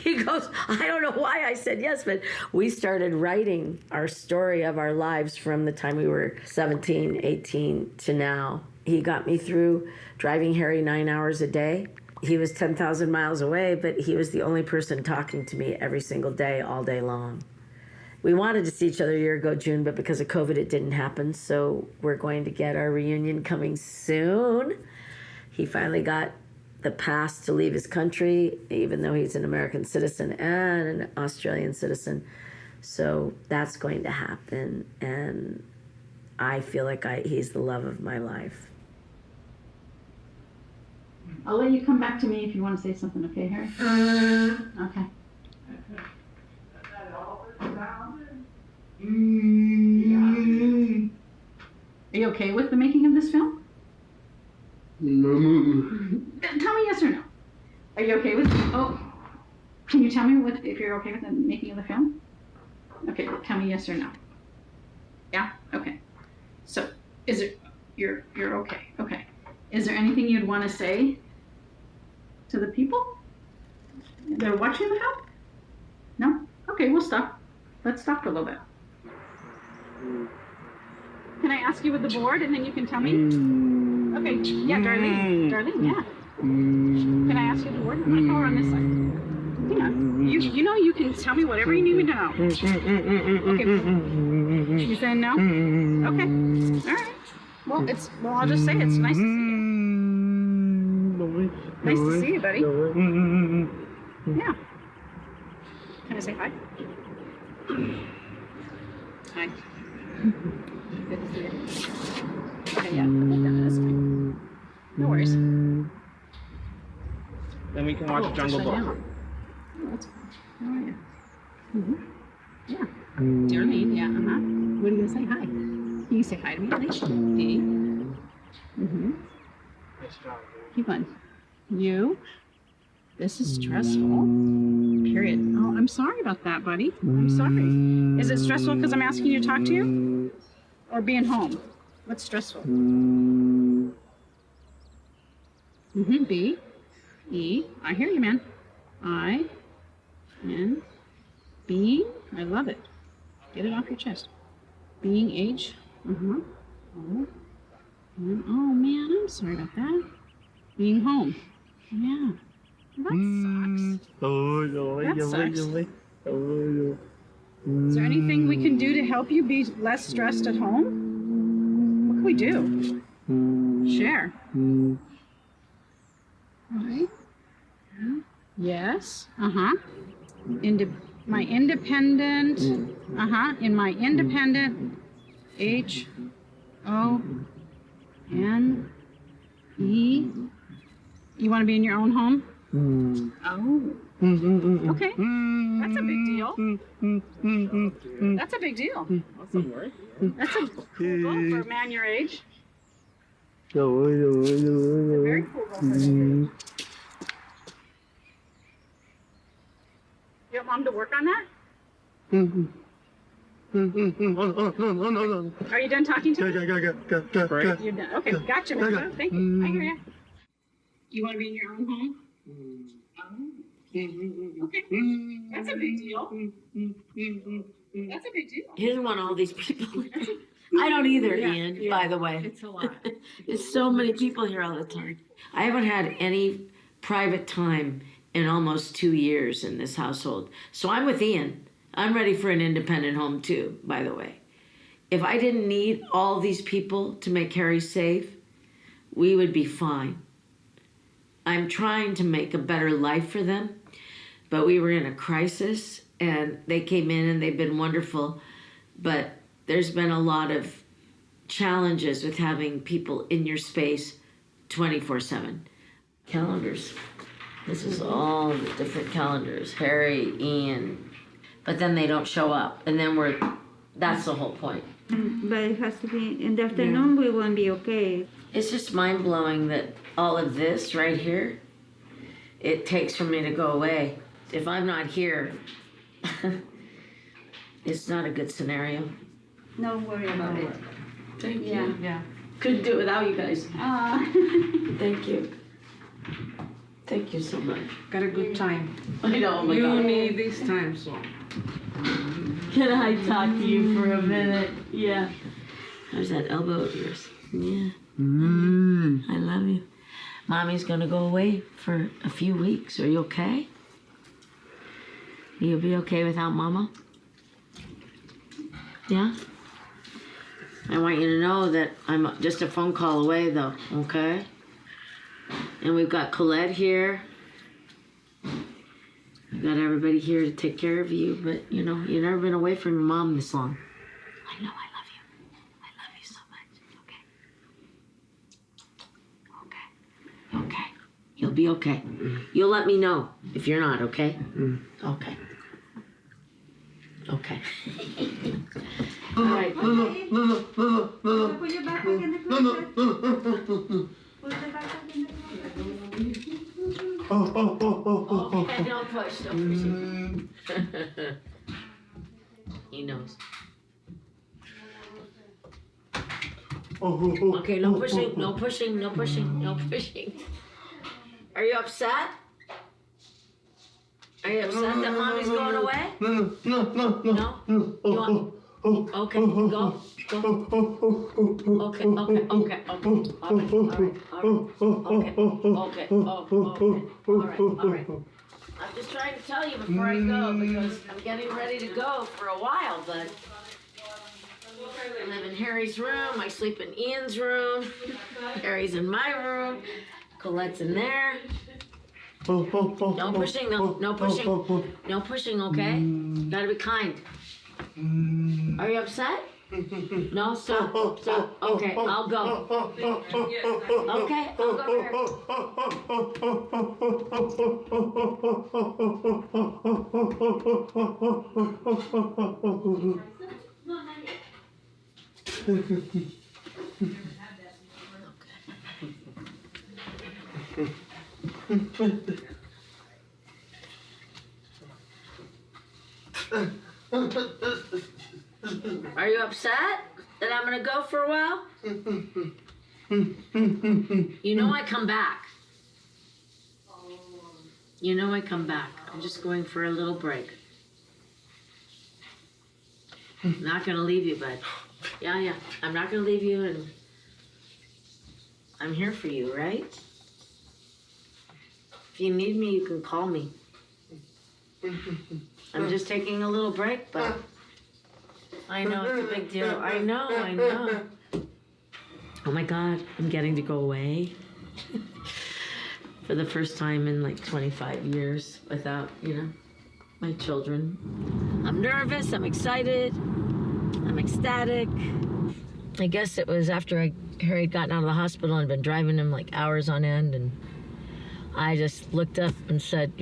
D: He goes, I don't know why I said yes, but we started writing our story of our lives from the time we were 17, 18 to now. He got me through driving Harry 9 hours a day. He was 10,000 miles away, but he was the only person talking to me every single day, all day long. We wanted to see each other a year ago, June, but because of COVID, it didn't happen. So we're going to get our reunion coming soon. He finally got the pass to leave his country, even though he's an American citizen and an Australian citizen. So that's going to happen. And I feel like he's the love of my life.
K: I'll let you come back to me if you want to say something, okay, Harry? Okay. Are you okay with the making of this film? Tell me yes or no. Are you okay with can you tell me if you're okay with the making of the film? Okay, tell me yes or no. Yeah? Okay. So, you're okay. Okay. Is there anything you'd want to say to the people that are watching the film? No? Okay, we'll stop. Let's stop for a little bit. Can I ask you with the board and then you can tell me? Okay, yeah, Darlene. Darlene, yeah. Can I ask you the board? I'm gonna call her on this side. Yeah. You know you can tell me whatever you need me to know. Okay. You saying no? Okay. All right. Well, I'll just say it's nice to see you. Nice to see you, buddy. Yeah. Can I say hi? Hi. Good to see you. Okay, yeah. That's fine. No worries.
E: Then we can watch Jungle Book.
P: Oh, that's cool. How are you? Yeah. Darlene, yeah, What are you gonna say? Hi. You can say hi to me, please. Hey. Keep on. You. This is stressful. Period. Oh, I'm sorry about that, buddy. I'm sorry. Is it stressful because I'm asking you to talk to you? Or being home? What's stressful? B. E. I hear you, man. I. N. Being. I love it. Get it off your chest. Being H. Oh. And, oh, man, I'm sorry about that. Being home. Yeah. That sucks. That sucks. Is there anything we can do to help you be less stressed at home? What can we do? Share. All right. Yes. My independent. In my independent. H. O. N. E. You want to be in your own home? Oh. Okay. That's a big deal. That's a big deal. That's a word. That's a cool goal for a man your age. A very cool goal for a man your age. You want mom to work on that? Are you done talking to me?
H: Right.
P: You're done. Okay, gotcha. Thank you. I hear you. You want to be in your own home? Okay. That's a big deal. That's a big deal.
D: He doesn't want all these people. I don't either, Ian, by the way.
P: It's a lot.
D: There's so many people here all the time. I haven't had any private time in almost 2 years in this household. So I'm with Ian. I'm ready for an independent home too, by the way. If I didn't need all these people to make Harry safe, we would be fine. I'm trying to make a better life for them, but we were in a crisis and they came in and they've been wonderful. But there's been a lot of challenges with having people in your space 24/7. Calendars. This is all the different calendars. Harry, Ian. But then they don't show up. And then that's the whole point.
A: But it has to be in the afternoon. We won't be okay.
D: It's just mind-blowing that all of this right here, it takes for me to go away. If I'm not here, it's not a good scenario.
A: No worry about it.
D: Thank you. Yeah. Couldn't do it without you guys. Thank you. Thank you so much.
B: Got a good time.
D: I know, oh my
B: you
D: God.
B: need this time, so.
D: Can I talk to you for a minute? Yeah. How's that elbow of yours? Yeah. I love you. Mommy's gonna go away for a few weeks. Are you okay? You'll be okay without Mama? Yeah? I want you to know that I'm just a phone call away though, okay? And we've got Colette here. We've got everybody here to take care of you, but you know, you've never been away from your mom this long. I know, I love you. I love you so much. Okay. Okay. You'll be okay. You'll let me know if you're not, okay? Okay. Okay. All right.
A: Put your backpack in the closet. Put the backpack in the closet.
D: Okay, don't push, don't push. He knows. Okay, no pushing, no pushing, no pushing, no pushing. Are you upset? Are you upset that Mommy's going away? No? You want... Okay, go. Okay. All right. I'm just trying to tell you before I go because I'm getting ready to go for a while, but I live in Harry's room, I sleep in Ian's room, Harry's in my room, Colette's in there. No pushing, no pushing, no pushing, okay? Gotta be kind. Are you upset? No, stop, stop. Okay, I'll go. Okay, I'll Are you upset that I'm gonna go for a while? You know I come back. You know I come back. I'm just going for a little break. I'm not gonna leave you, bud. Yeah. I'm not gonna leave you, and I'm here for you, right? If you need me, you can call me. I'm just taking a little break, but I know it's a big deal. I know. Oh my God, I'm getting to go away for the first time in like 25 years without, my children. I'm nervous, I'm excited, I'm ecstatic. I guess it was after Harry had gotten out of the hospital and been driving him like hours on end, and I just looked up and said,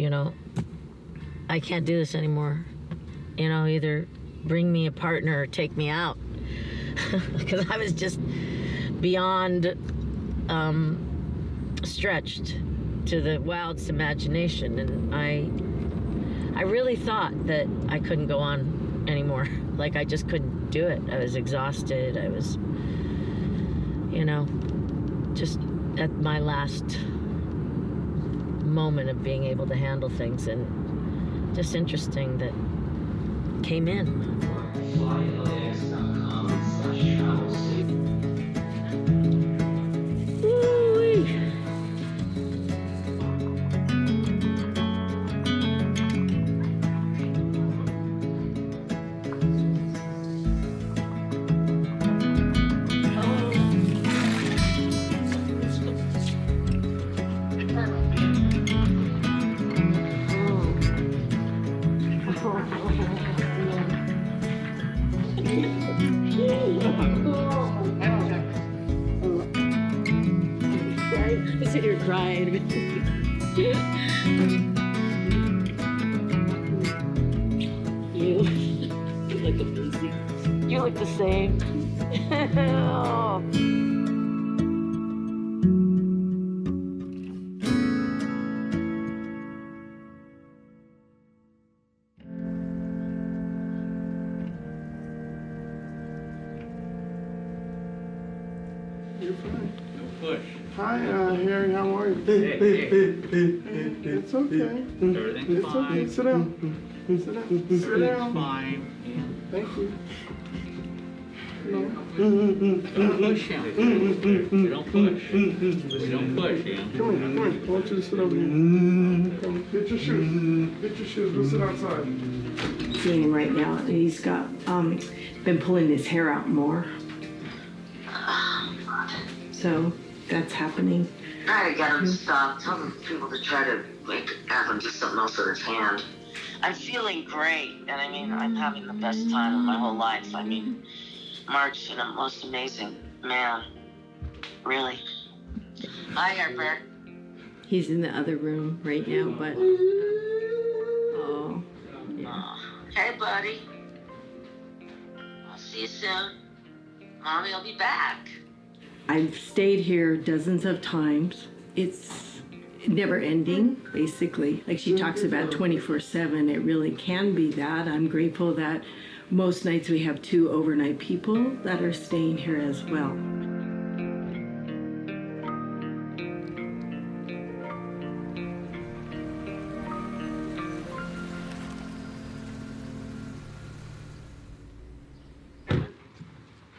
D: I can't do this anymore. Either bring me a partner or take me out. Because I was just beyond stretched to the wildest imagination. And I really thought that I couldn't go on anymore. Like I just couldn't do it. I was exhausted. I was, just at my last moment of being able to handle things, and just interesting that came in. I sit here crying. You look amazing. You look the same. Oh.
H: You're fine.
E: No push.
H: Hi, Harry, how are you? It's okay.
E: Everything's
H: It's
E: fine.
H: okay. Sit down. Sit down. Sit down.
E: Fine.
H: Thank you.
E: Don't push him. We don't push. We don't push him.
H: Come here. I want you to sit over here. Come, get your shoes. Get your shoes. Go sit outside.
C: Seeing him right now, and he's got been pulling his hair out more. So that's happening.
D: Try to get him to stop. Tell the people to try to have him do something else with his hand. I'm feeling great, and I'm having the best time of my whole life. Mark's the most amazing man. Really. Hi, Herbert.
C: He's in the other room right now, but
D: Hey, buddy. I'll see you soon. Mommy will be back.
C: I've stayed here dozens of times. It's never ending, basically. Like she talks about 24/7, it really can be that. I'm grateful that most nights we have 2 overnight people that are staying here as well.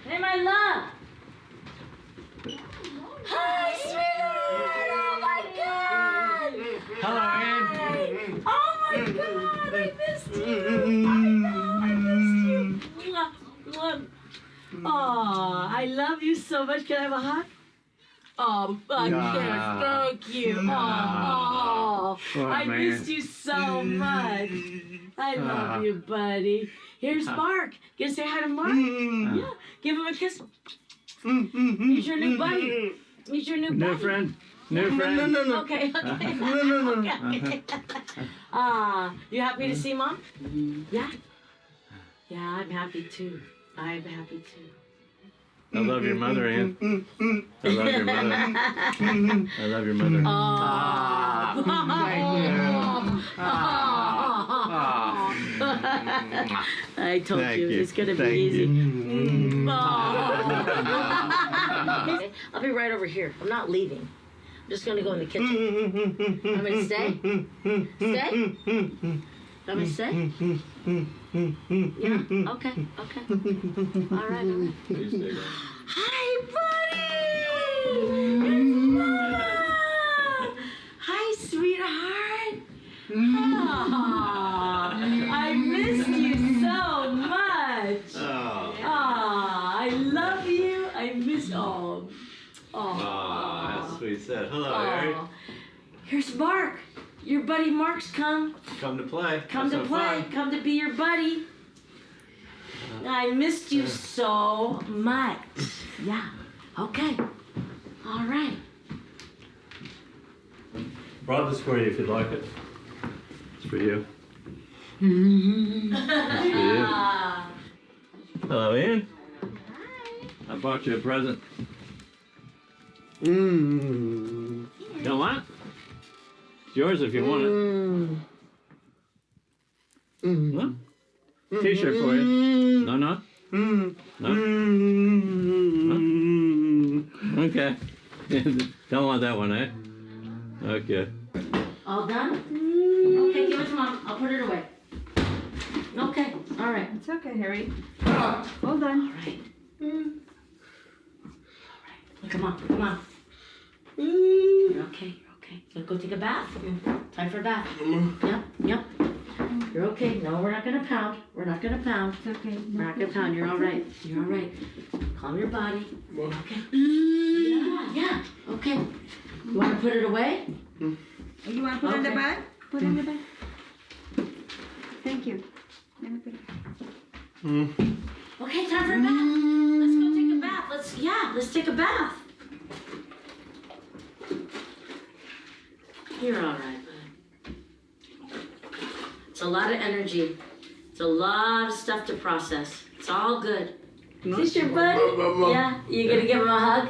D: Hey, my love. Hi, sweetheart. Oh, my God.
E: Hello,
D: Ann. Oh, my God. I missed you. I know. I missed you. Mwah, mwah. Oh, I love you so much. Can I have a hug?
F: Oh, thank you. Oh, I
W: man.
F: missed you so much. I love you, buddy. Here's Mark. Gonna say hi to Mark? Yeah. Give him a kiss. He's your new buddy. He's your new buddy.
W: New friend. New friend.
F: No. Okay. Okay. You happy to see Mom? Yeah. Yeah, I'm happy too. I'm happy too.
W: I love your mother, Ann. I love your mother. I love your mother.
F: I told
W: Thank
F: you
W: you.
F: it's gonna be
W: Thank
F: easy.
W: you.
F: I'll be right over here. I'm not leaving. I'm just gonna go in the kitchen. I'm gonna stay. Stay. I'm gonna stay. Yeah. Okay. All right. Hi, buddy. It's Mom. Hi, sweetheart. Aw, I missed you so much. I love you. I miss. Oh,
W: that's sweet said. Hello, Harry.
F: Here's Mark. Your buddy Mark's come.
W: Come to play.
F: Come to play. Come to be your buddy. I missed you so much. Yeah. Okay. All right.
W: Brought this for you if you'd like it. It's for you. Hello, Ian. I bought you a present. You don't want it? It's yours if you want it. No? T-shirt for you. No? No? Okay. Don't want that one, eh? Okay.
F: All done? Okay, give it to Mom. I'll put it away. Okay. All right.
A: It's okay, Harry. Hold on.
F: All right. Come on. You're okay. Gonna go take a bath. Time for a bath. Yep. You're okay. No, we're not gonna pound. It's okay. We're not gonna pound. You're all right. Calm your body. Okay. Yeah. Okay. You want to put it away?
A: You want to put it in the bag? Put it in the bag. Thank you. Let me put it.
F: Okay, time for a bath. Let's go take a bath. Let's take a bath. You're all right, bud. It's a lot of energy. It's a lot of stuff to process. It's all good. Is this your buddy? Yeah? You gonna give him a hug?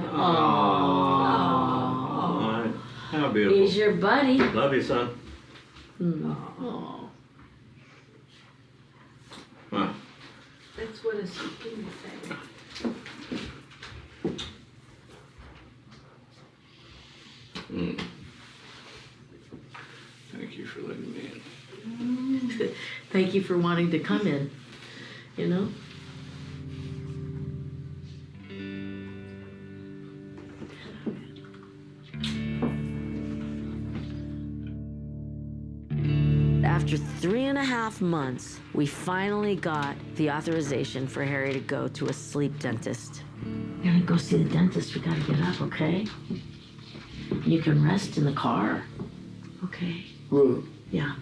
W: Aww. How beautiful.
F: He's your buddy.
W: Love you, son. Wow.
A: That's what a skin say.
W: Thank you for letting me in.
F: Thank you for wanting to come in. You know?
D: After 3.5 months, we finally got the authorization for Harry to go to a sleep dentist.
F: You're gonna go see the dentist. We gotta get up, okay? You can rest in the car. Okay? Yeah,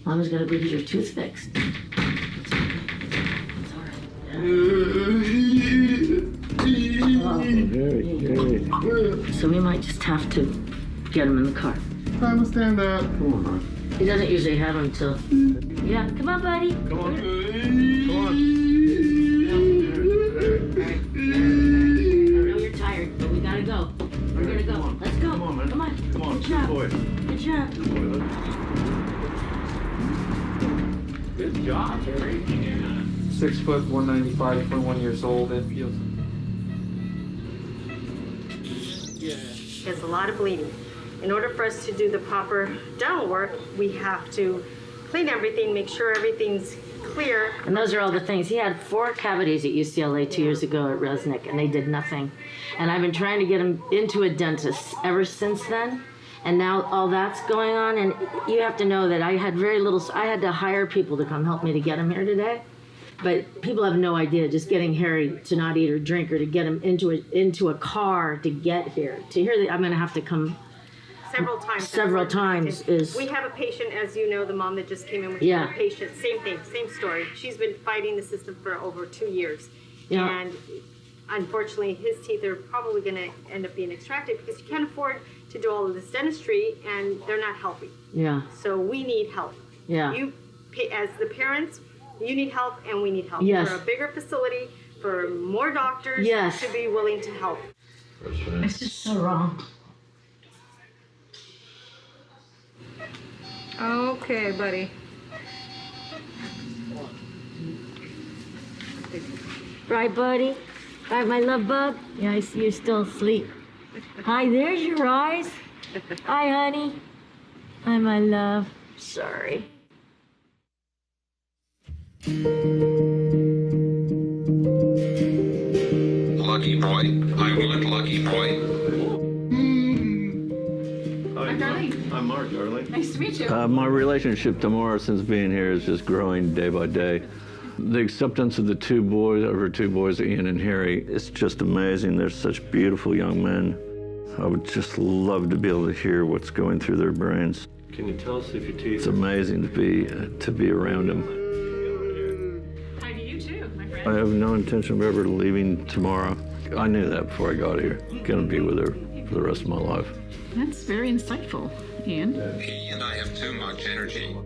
F: Mama's gonna go get your tooth fixed. It's all right. So we might just have to get him in the car.
H: I understand that. Come on, man.
F: He doesn't usually have them till... Yeah, come on, buddy.
W: Come on.
F: All right. I know you're tired, but we gotta go. We're gonna go. Let's go.
W: Come on, man.
F: Come on.
W: Come on.
F: Good job.
W: Boy.
F: Good job.
W: Good job, Harry.
E: 6 foot, 195, 21 years old, Enfield.
G: He has a lot of bleeding. In order for us to do the proper dental work, we have to clean everything, make sure everything's clear.
F: And those are all the things. He had 4 cavities at UCLA 2 years ago at Resnick, and they did nothing. And I've been trying to get him into a dentist ever since then. And now all that's going on, and you have to know that I had very little, I had to hire people to come help me to get him here today. But people have no idea. Just getting Harry to not eat or drink, or to get him into a car to get here. To hear that I'm going to have to come
G: several times.
F: Is
G: We have a patient, as you know, the mom that just came in with
F: Yeah.
G: a patient, same thing, same story. She's been fighting the system for over 2 years.
F: Yeah.
G: And unfortunately, his teeth are probably going to end up being extracted because you can't afford to do all of this dentistry and they're not healthy.
F: Yeah.
G: So we need help.
F: Yeah.
G: As the parents, you need help and we need help.
F: Yes.
G: For a bigger facility, for more doctors
F: Yes.
G: to be willing to help.
F: It's just so wrong.
A: Okay, buddy.
F: Right, buddy? Right, my love bug? Yeah, I see you're still asleep. Hi, there's your eyes. Hi, honey. Hi, my love. Sorry.
I: Lucky boy. I want lucky boy.
W: Hi,
J: Darlene.
W: I'm Mark, darling.
J: Nice to meet you.
W: My relationship to Mara since being here is just growing day by day. The acceptance of her two boys, Ian and Harry, it's just amazing. They're such beautiful young men. I would just love to be able to hear what's going through their brains.
R: Can you tell us if your teeth?
W: It's amazing to be around them.
J: Hi to you too, my friend.
W: I have no intention of ever leaving tomorrow. I knew that before I got here. Going to be with her for the rest of my life.
J: That's very insightful, Ian.
I: He and I have too much energy.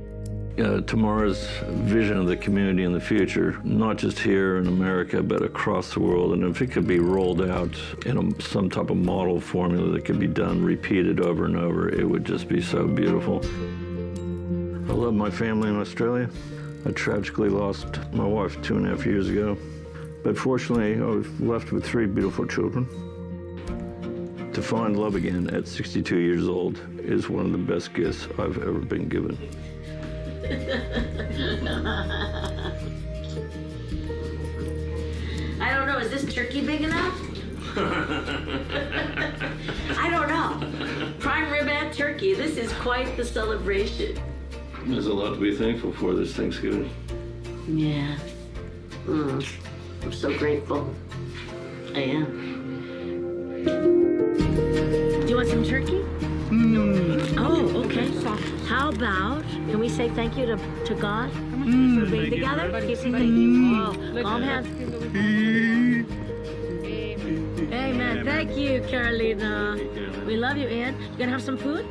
W: Tamara's vision of the community in the future, not just here in America, but across the world. And if it could be rolled out in some type of model formula that could be done, repeated over and over, it would just be so beautiful. I love my family in Australia. I tragically lost my wife 2.5 years ago. But fortunately, I was left with 3 beautiful children. To find love again at 62 years old is one of the best gifts I've ever been given.
F: I don't know, is this turkey big enough? I don't know. Prime rib and turkey, this is quite the celebration.
W: There's a lot to be thankful for this Thanksgiving.
F: Yeah. I'm so grateful. I am. Do you want some turkey? Oh, okay. How about, can we say thank you to God for being together? Can you say thank you? Oh, calm hands. Amen. Thank you, Carolina. We love you, Ian. You gonna have some food?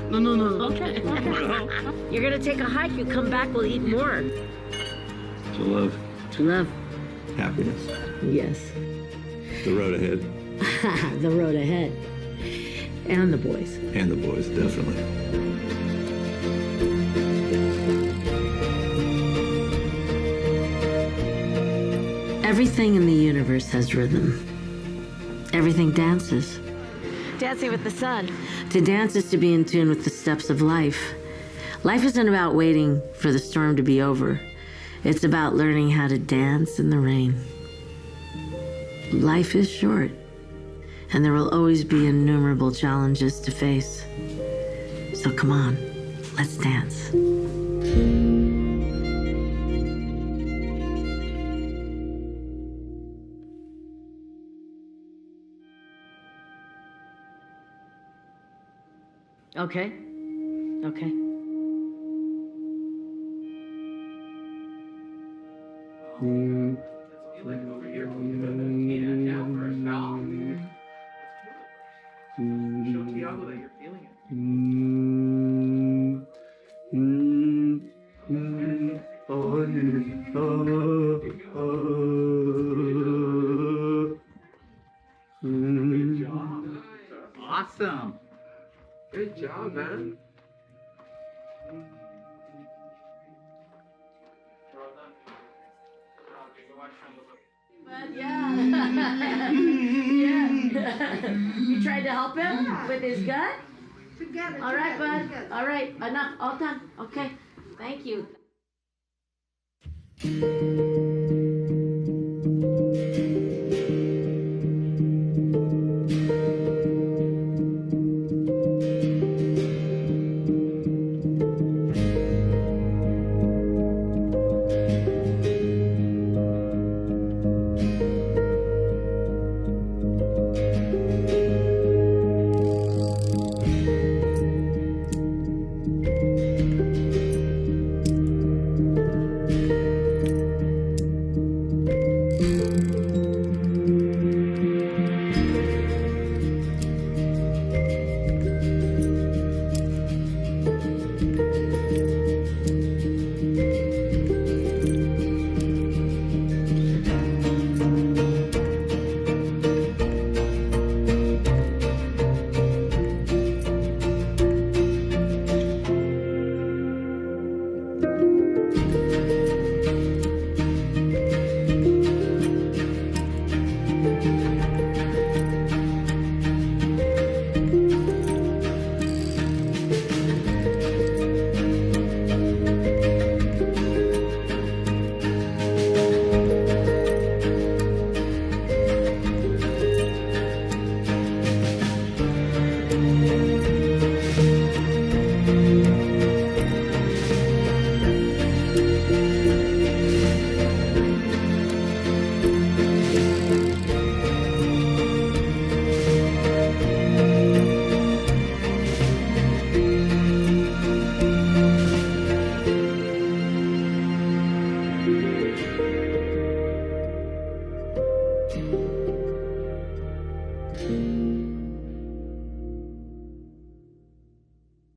F: No. Okay. You're gonna take a hike. You come back, we'll eat more.
W: To love.
F: To love.
W: Happiness.
F: Yes.
W: The road ahead.
F: The road ahead. And the boys.
W: And the boys, definitely.
F: Everything in the universe has rhythm. Everything dances. Dancing with the sun. To dance is to be in tune with the steps of life. Life isn't about waiting for the storm to be over. It's about learning how to dance in the rain. Life is short, and there will always be innumerable challenges to face. So come on, let's dance. Okay. Okay.
E: Awesome. Good job, man.
F: Yeah. You tried to help him with his gut?
A: Together.
F: All right, bud. All right, enough. All done. Okay. Thank you.